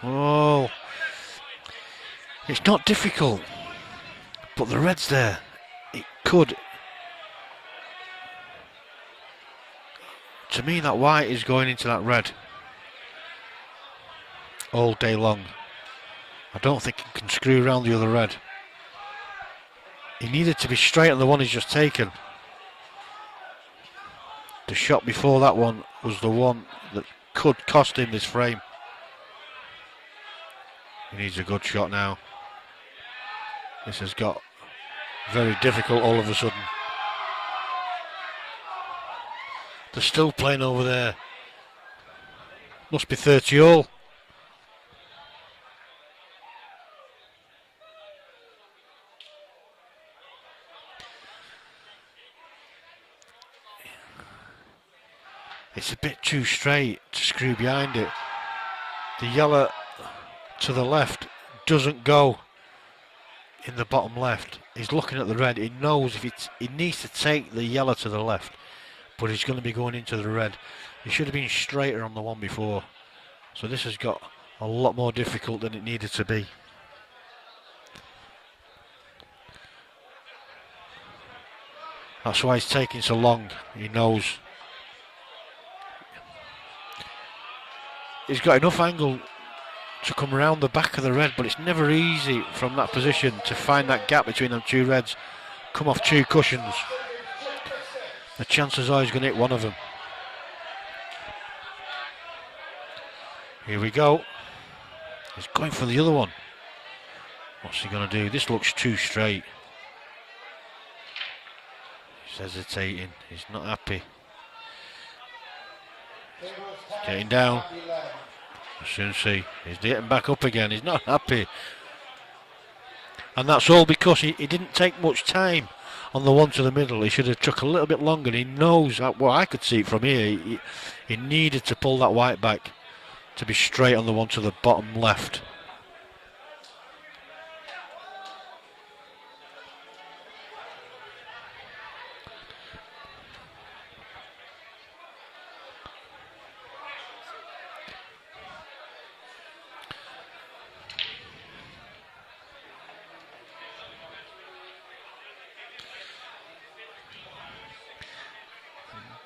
Oh, it's not difficult, but the red's there. It could. To me, that white is going into that red all day long. I don't think he can screw around the other red. He needed to be straight on the one he's just taken. The shot before that one was the one that could cost him this frame. He needs a good shot now. This has got very difficult all of a sudden. They're still playing over there. Must be 30 all. It's a bit too straight to screw behind it. The yellow to the left doesn't go in the bottom left. He's looking at the red. He knows if he needs to take the yellow to the left, but he's going to be going into the red. He should have been straighter on the one before. So this has got a lot more difficult than it needed to be. That's why he's taking so long. He knows. He's got enough angle to come around the back of the red, but it's never easy from that position to find that gap between them two reds. Come off two cushions. The chances are he's going to hit one of them. Here we go. He's going for the other one. What's he going to do? This looks too straight. He's hesitating. He's not happy. He's getting down. As soon as he's getting back up again. He's not happy. And that's all because he didn't take much time on the one to the middle. He should have took a little bit longer. He knows, well, I could see it from here. He needed to pull that white back to be straight on the one to the bottom left.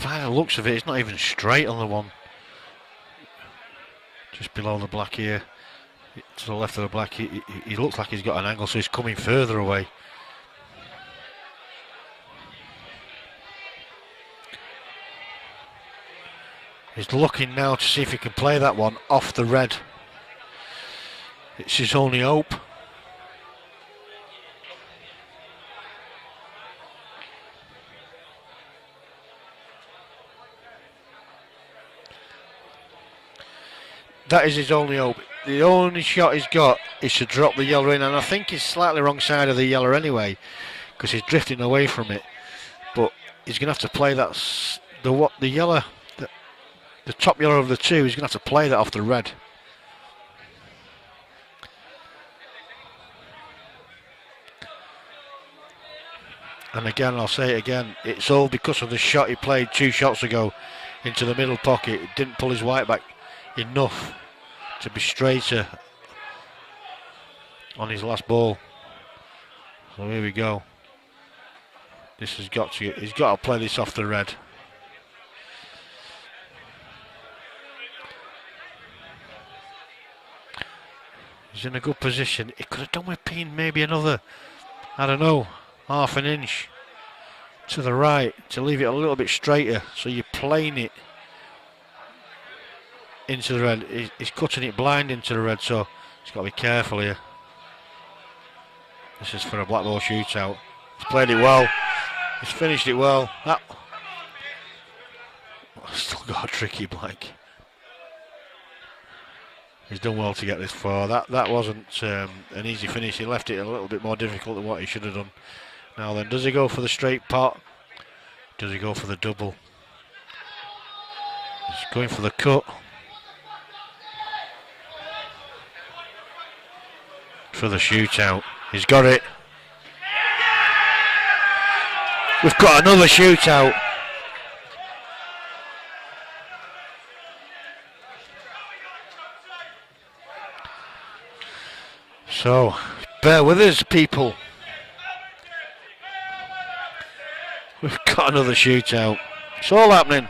By the looks of it, it's not even straight on the one just below the black here, to the left of the black. He looks like he's got an angle, so he's coming further away. He's looking now to see if he can play that one off the red. It's his only hope. That is his only hope. The only shot he's got is to drop the yellow in, and I think he's slightly wrong side of the yellow anyway, because he's drifting away from it. But he's going to have to play that, the yellow, the top yellow of the two. He's going to have to play that off the red. And again, I'll say it again, it's all because of the shot he played 2 shots ago into the middle pocket. He didn't pull his white back enough to be straighter on his last ball. So here we go. This has got to, he's got to play this off the red. He's in a good position. He could have done with pin maybe another, I don't know, half an inch to the right to leave it a little bit straighter, so you're playing it into the red. He's cutting it blind into the red, so he's got to be careful here. This is for a black ball shootout. He's played it well. He's finished it well. That still got a tricky blank. He's done well to get this far. That wasn't an easy finish. He left it a little bit more difficult than what he should have done. Now then, does he go for the straight pot? Does he go for the double? He's going for the cut. For the shootout. He's got it. We've got another shootout. So, bear with us, people. We've got another shootout. It's all happening.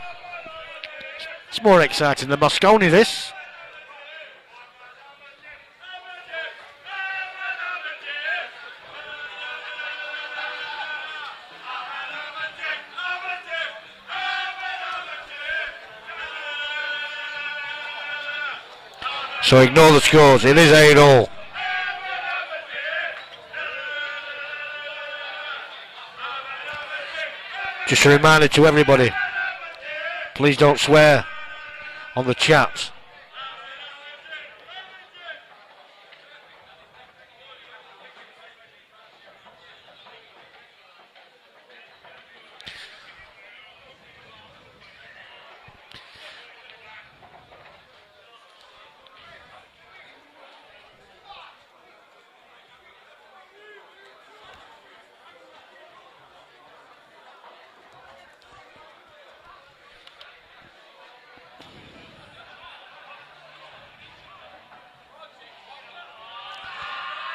It's more exciting than Moscone, this. So ignore the scores. It is 8-all. Just a reminder to everybody, please don't swear on the chat.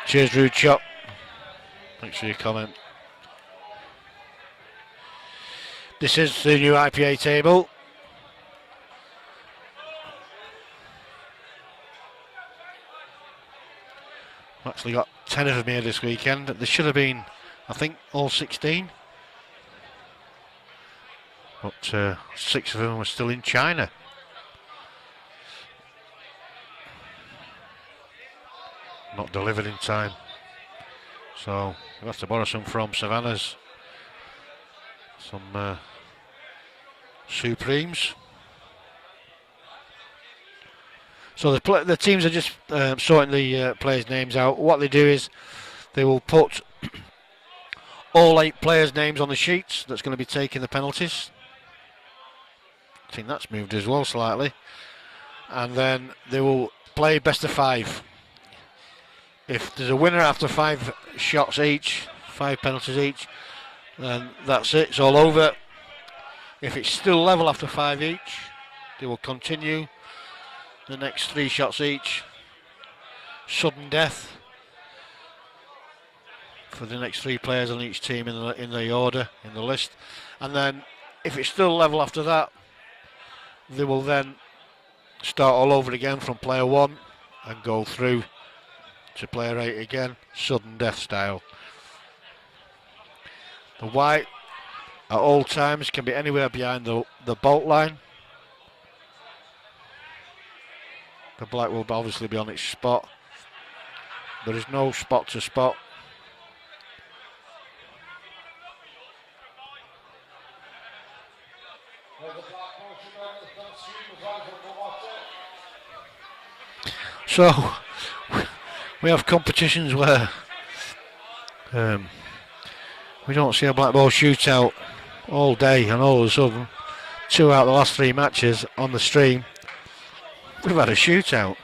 Cheers, Rude Chop. Thanks for your comment. This is the new IPA table. I've actually got 10 of them here this weekend. There should have been, I think, all 16. But 6 of them were still in China. Not delivered in time. So we'll have to borrow some from Savannah's. Some Supremes. So the teams are just sorting the players' names out. What they do is they will put all 8 players' names on the sheets that's going to be taking the penalties. I think that's moved as well slightly. And then they will play best of 5. If there's a winner after 5 shots each, 5 penalties each, then that's it, it's all over. If it's still level after 5 each, they will continue the next 3 shots each. Sudden death for the next 3 players on each team in the order, in the list. And then if it's still level after that, they will then start all over again from player 1 and go through to player 8 again, sudden death style. The white at all times can be anywhere behind the bolt line. The black will obviously be on its spot. There is no spot to spot. So we have competitions where we don't see a black ball shootout all day, and all of a sudden 2 out of the last 3 matches on the stream we've had a shootout.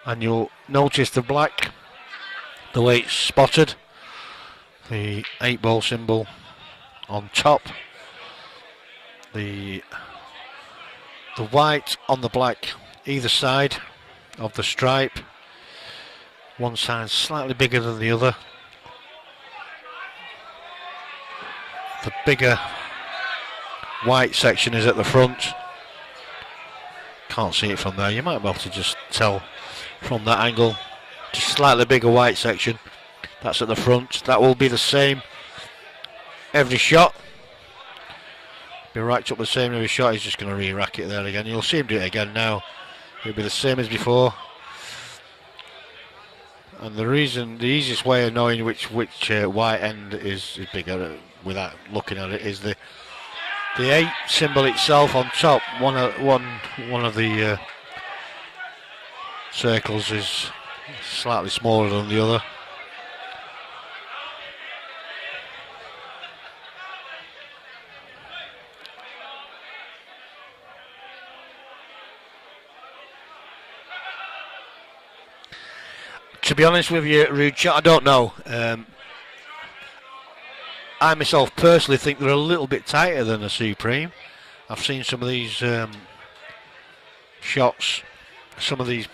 And you'll notice the black, the way it's spotted, the 8-ball symbol on top, the white on the black either side of the stripe, one side slightly bigger than the other. The bigger white section is at the front. Can't see it from there. You might be able to just tell from that angle. Just slightly bigger white section. That's at the front. That will be the same every shot. Be racked up the same every shot. He's just going to re-rack it there again. You'll see him do it again now. It'll be the same as before. And the easiest way of knowing which white end is bigger without looking at it is the 8 symbol itself on top. One of the circles is slightly smaller than the other. To be honest with you, Rude Shot, I don't know. I myself personally think they're a little bit tighter than a Supreme. I've seen some of these shots, some of these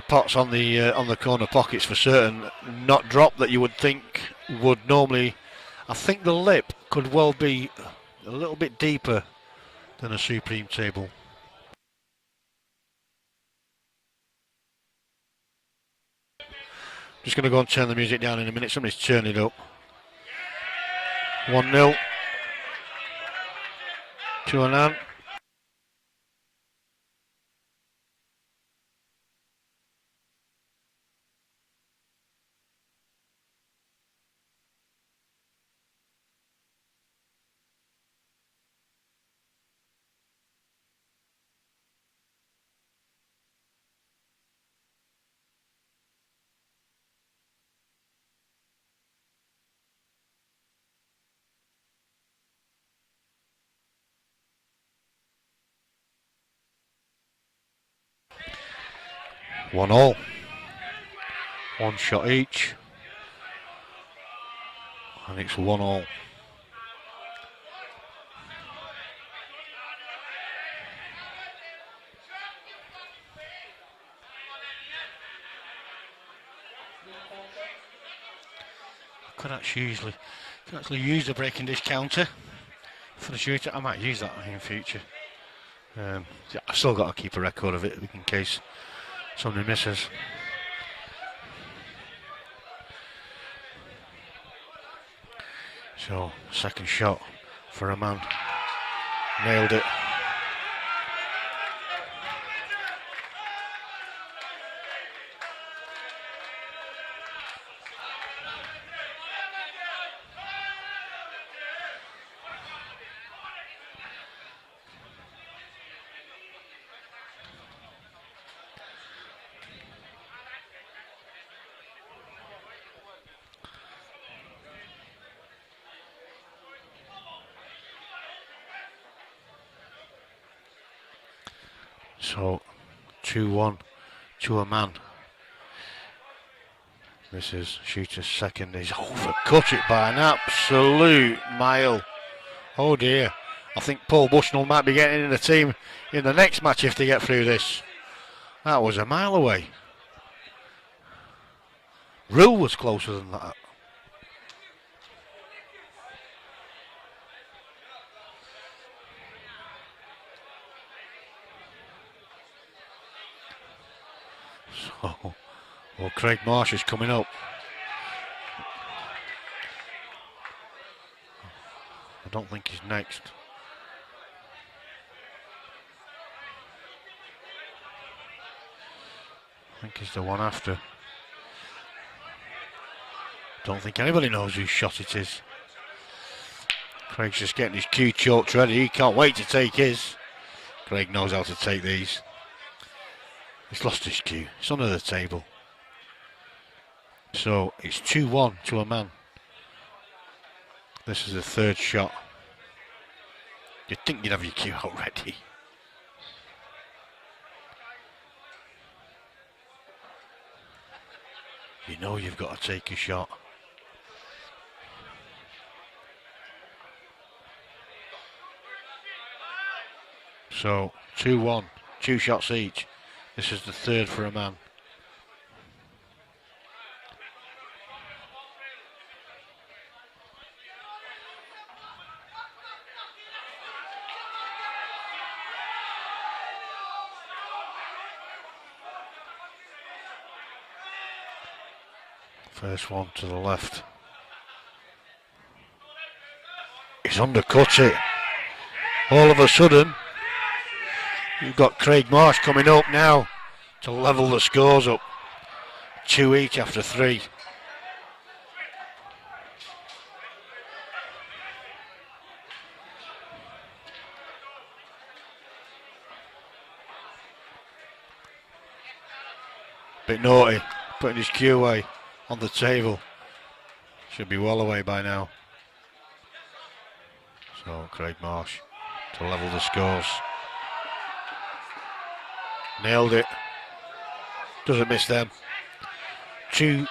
pots on the corner pockets for certain, not drop that you would think would normally. I think the lip could well be a little bit deeper than a Supreme table. Just going to go and turn the music down in a minute. Somebody's turning it up. 1-0 to Annan. One all. One shot each. And it's 1-1. Could actually use the breaking dish counter for the shooter. I might use that in future. I've still got to keep a record of it in case somebody misses. So, second shot for a man. Nailed it. So 2-1 to a man. This is shooter's second. He's overcut it by an absolute mile. Oh dear. I think Paul Bushnell might be getting in the team in the next match if they get through this. That was a mile away. Rule was closer than that. So, well, Craig Marsh is coming up. I don't think he's next. I think he's the one after. Don't think anybody knows whose shot it is. Craig's just getting his cue choked ready. He can't wait to take his. Craig knows how to take these. He's lost his cue. It's under the table. So it's 2-1 to a man. This is the third shot. You'd think you'd have your cue out ready. You know you've got to take a shot. So 2-1, 2 shots each. This is the third for a man. First one to the left. He's undercut it. All of a sudden, you've got Craig Marsh coming up now to level the scores up. 2 each after 3. Bit naughty, putting his cue away on the table. Should be well away by now. So Craig Marsh to level the scores. Nailed it. Doesn't miss them. 2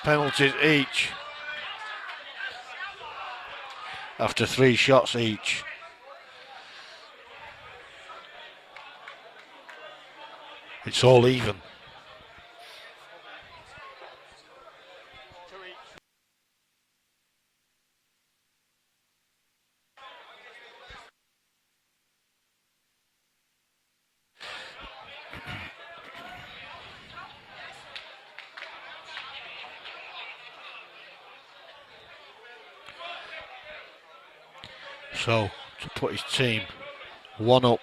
penalties each after 3 shots each. It's all even. So, to put his team 1 up.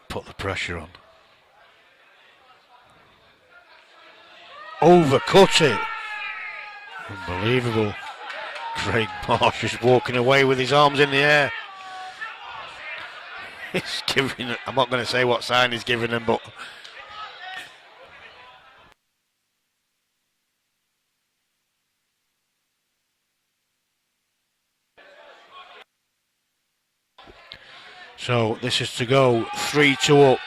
Put the pressure on. Overcut it. Unbelievable. Craig Marsh is walking away with his arms in the air. He's giving, I'm not going to say what sign he's giving them, but so this is to go 3-2 up.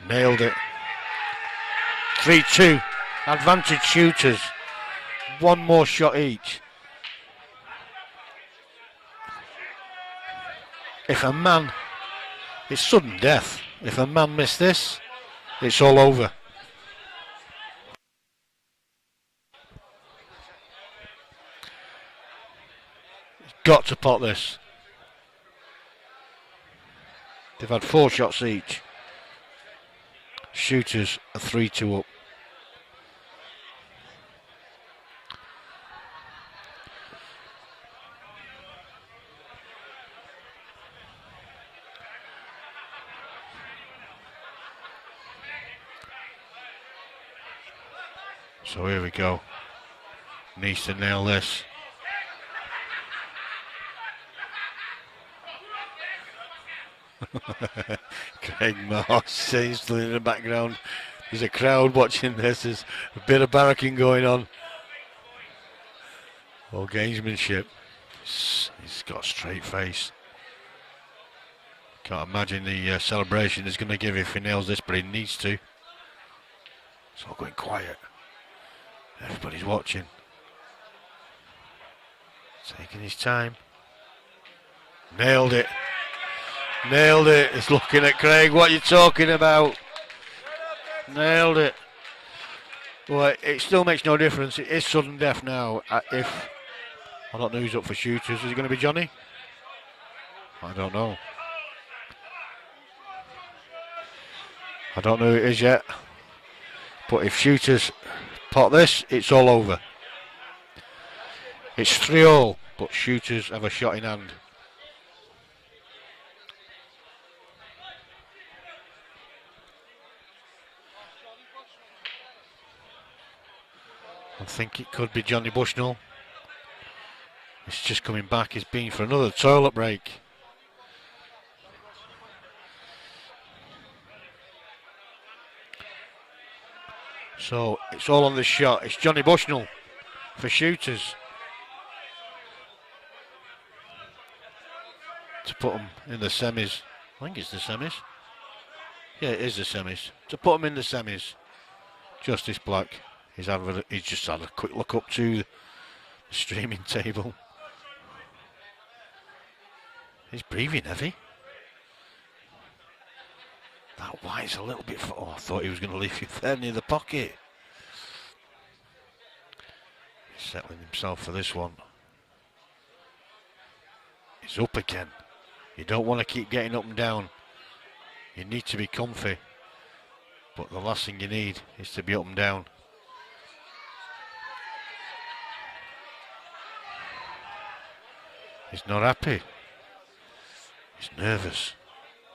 Nailed it. 3-2. Advantage shooters. 1 more shot each. If a man, it's sudden death. If a man missed this, it's all over. He's got to pot this. They've had 4 shots each. Shooters are 3-2 up. So here we go. Needs to nail this. Craig Marsh says in the background. There's a crowd watching this. There's a bit of barracking going on. Or gamesmanship. He's got a straight face. Can't imagine the celebration he's going to give if he nails this, but he needs to. It's all going quiet. Everybody's watching. Taking his time. Nailed it. Nailed it. It's looking at Craig. What are you talking about? Nailed it. Well, it still makes no difference. It is sudden death now. If I don't know who's up for shooters. Is it going to be Johnny? I don't know. I don't know who it is yet. But if shooters pot this, it's all over. It's 3-3, but shooters have a shot in hand. I think it could be Johnny Bushnell. He's just coming back. He's been for another toilet break. So it's all on this shot. It's Johnny Bushnell for shooters. To put them in the semis. I think it's the semis. Yeah, it is the semis. To put them in the semis. Justice Black. He's just had a quick look up to the streaming table. He's breathing heavy. That white's a little bit... Oh, I thought he was going to leave you there near the pocket. He's settling himself for this one. He's up again. You don't want to keep getting up and down. You need to be comfy. But the last thing you need is to be up and down. He's not happy. He's nervous.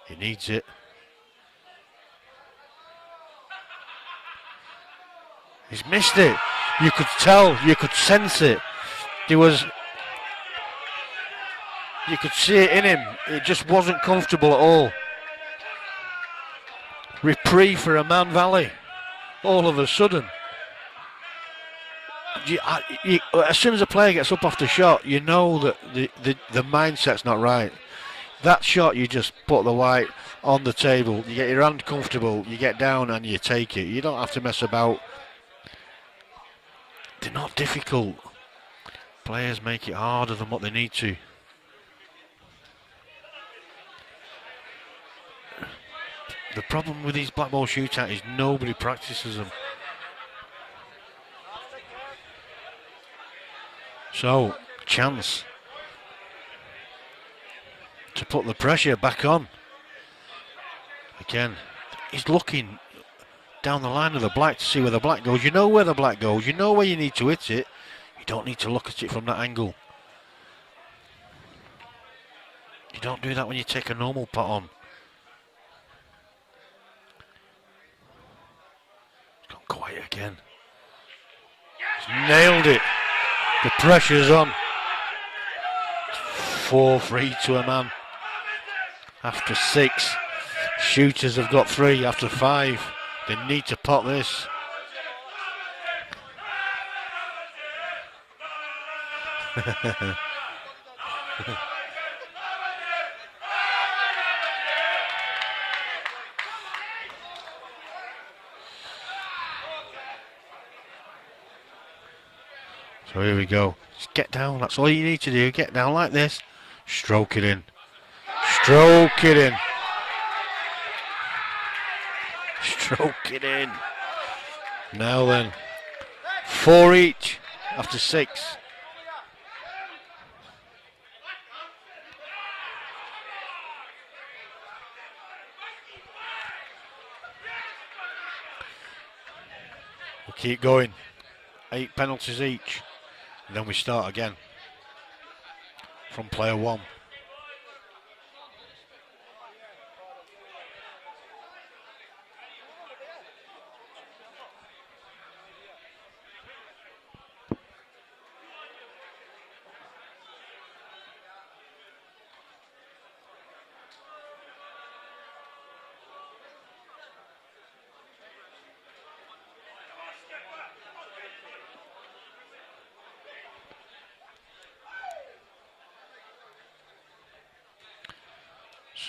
He needs it. He's missed it. You could tell, you could sense it. There was... You could see it in him. It just wasn't comfortable at all. Reprieve for a Man Valley. All of a sudden. As soon as a player gets up off the shot, you know that the mindset's not right. That shot, you just put the white on the table. You get your hand comfortable. You get down and you take it. You don't have to mess about. They're not difficult. Players make it harder than what they need to. The problem with these black ball shootout is nobody practices them. So, chance to put the pressure back on. Again, he's looking down the line of the black to see where the black goes. You know where the black goes. You know where you need to hit it. You don't need to look at it from that angle. You don't do that when you take a normal pot on. It's gone quiet again. He's nailed it. The pressure's on. 4-3 to a man. After 6, shooters have got 3 after 5. They need to pot this. So here we go. Just get down. That's all you need to do. Get down like this. Stroke it in. Stroke it in. Stroke it in. Now then. 4 each after 6. We'll keep going. 8 penalties each. And then we start again from player 1.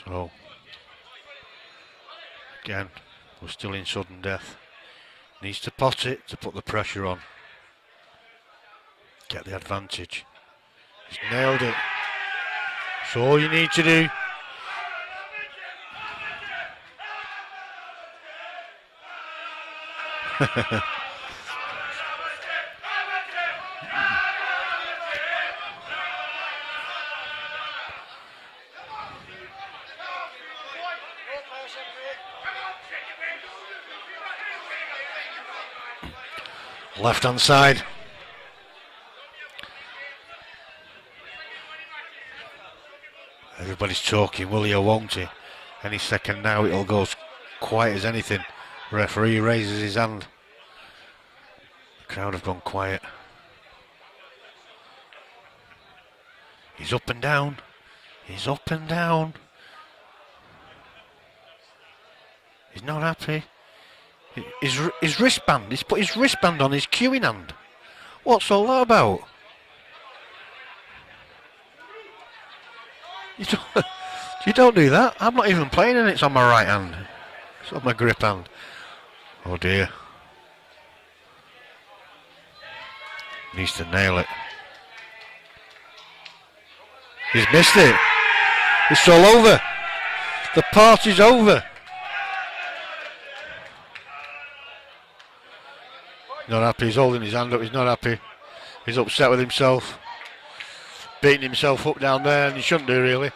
So, again, we're still in sudden death. Needs to pot it to put the pressure on. Get the advantage. He's nailed it. That's all you need to do. Left hand side. Everybody's talking, will he or won't he? Any second now it'll go as quiet as anything. Referee raises his hand. The crowd have gone quiet. He's up and down. He's up and down. He's not happy. His wristband, he's put his wristband on his cueing hand. What's all that about? You don't do that. I'm not even playing and it's on my right hand. It's on my grip hand. Oh dear. Needs to nail it. He's missed it. It's all over. The party's over. Not happy. He's holding his hand up. He's not happy. He's upset with himself. Beating himself up down there, and he shouldn't do, really.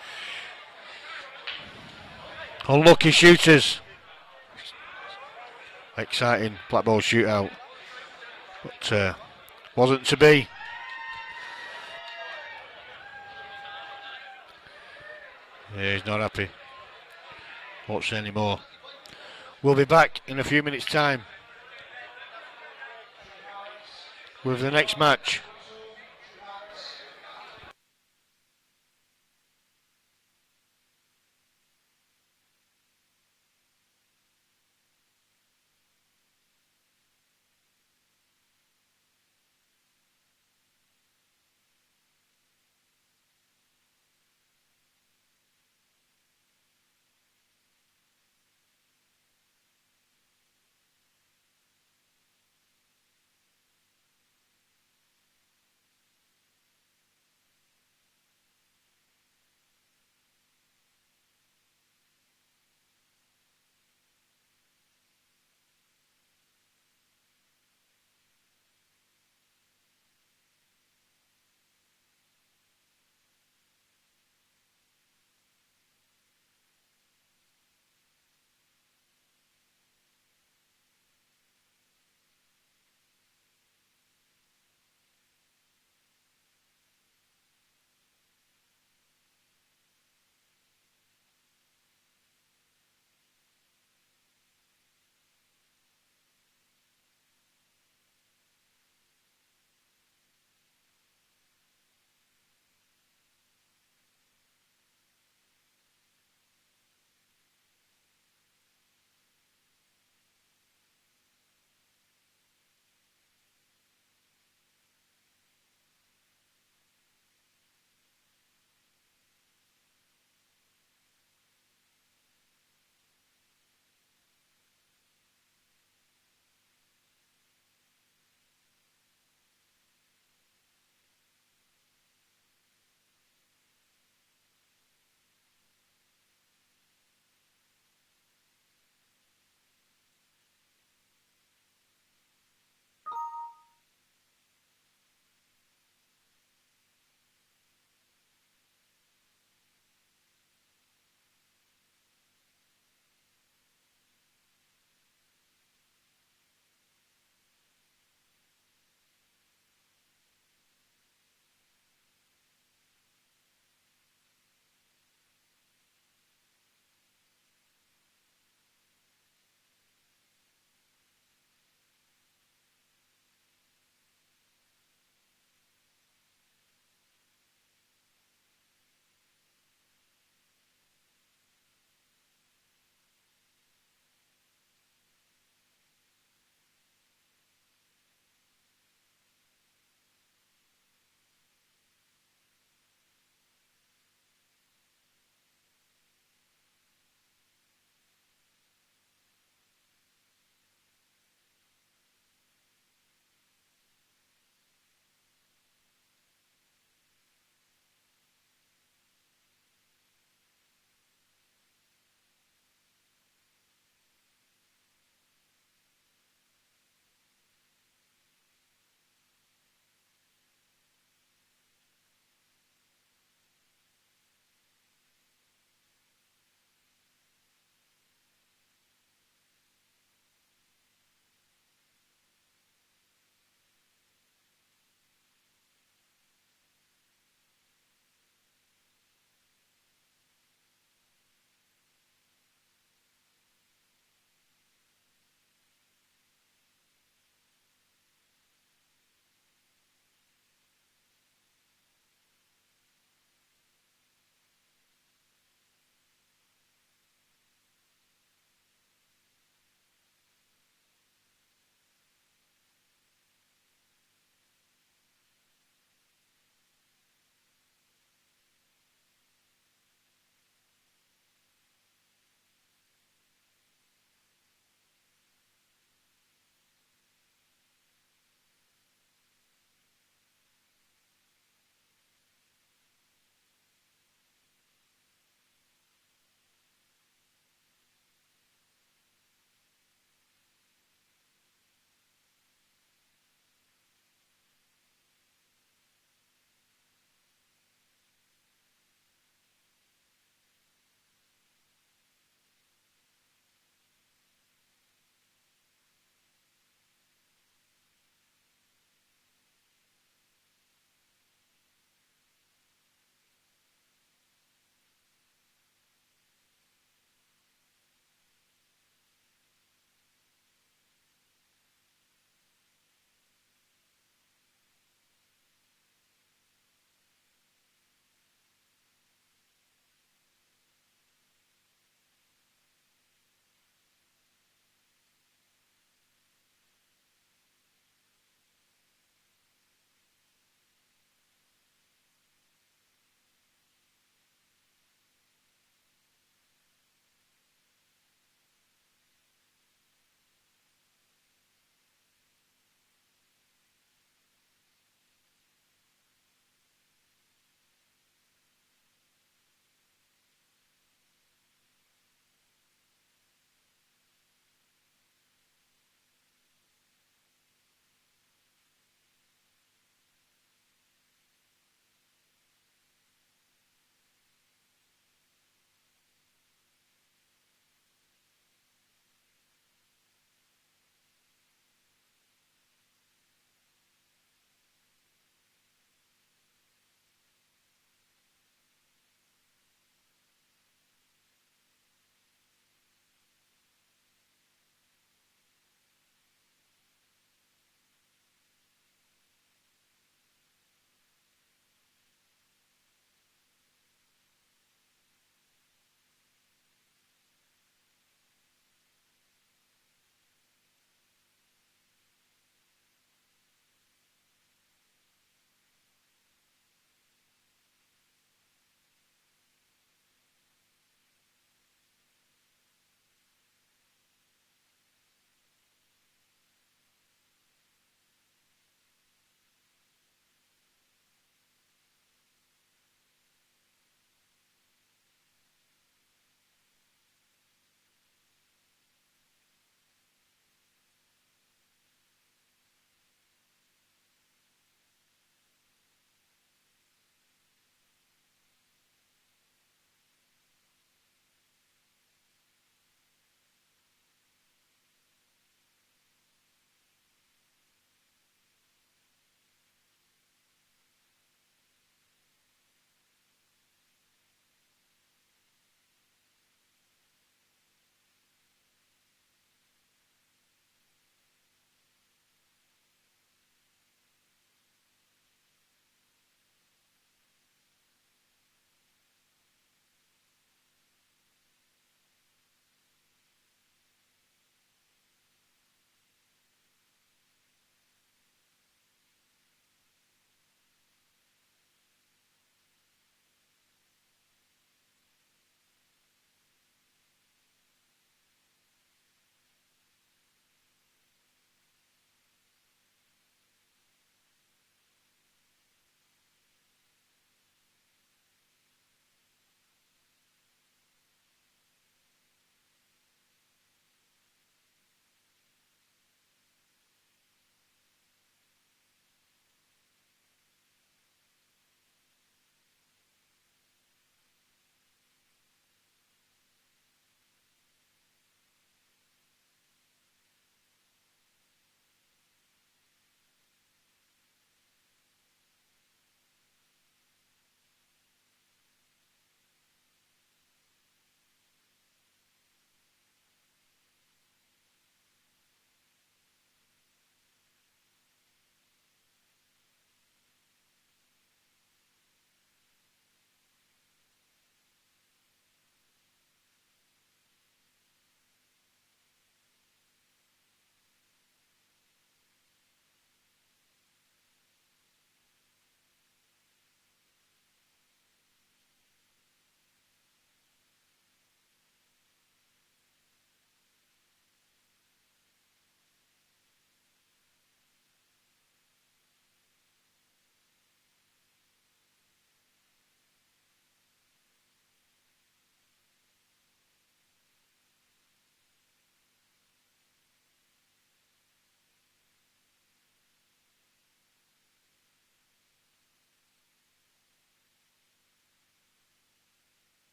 Unlucky shooters. Exciting black ball shootout. But wasn't to be. Yeah, he's not happy. Won't say any more. We'll be back in a few minutes' time with the next match.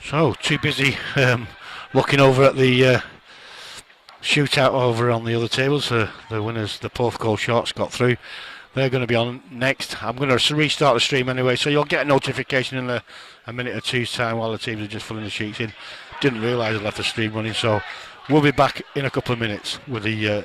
So, too busy looking over at the shootout over on the other tables. The winners, the Porthcawl Shorts, got through. They're going to be on next. I'm going to restart the stream anyway, so you'll get a notification in a minute or two's time while the teams are just filling the sheets in. Didn't realise I left the stream running, so we'll be back in a couple of minutes with the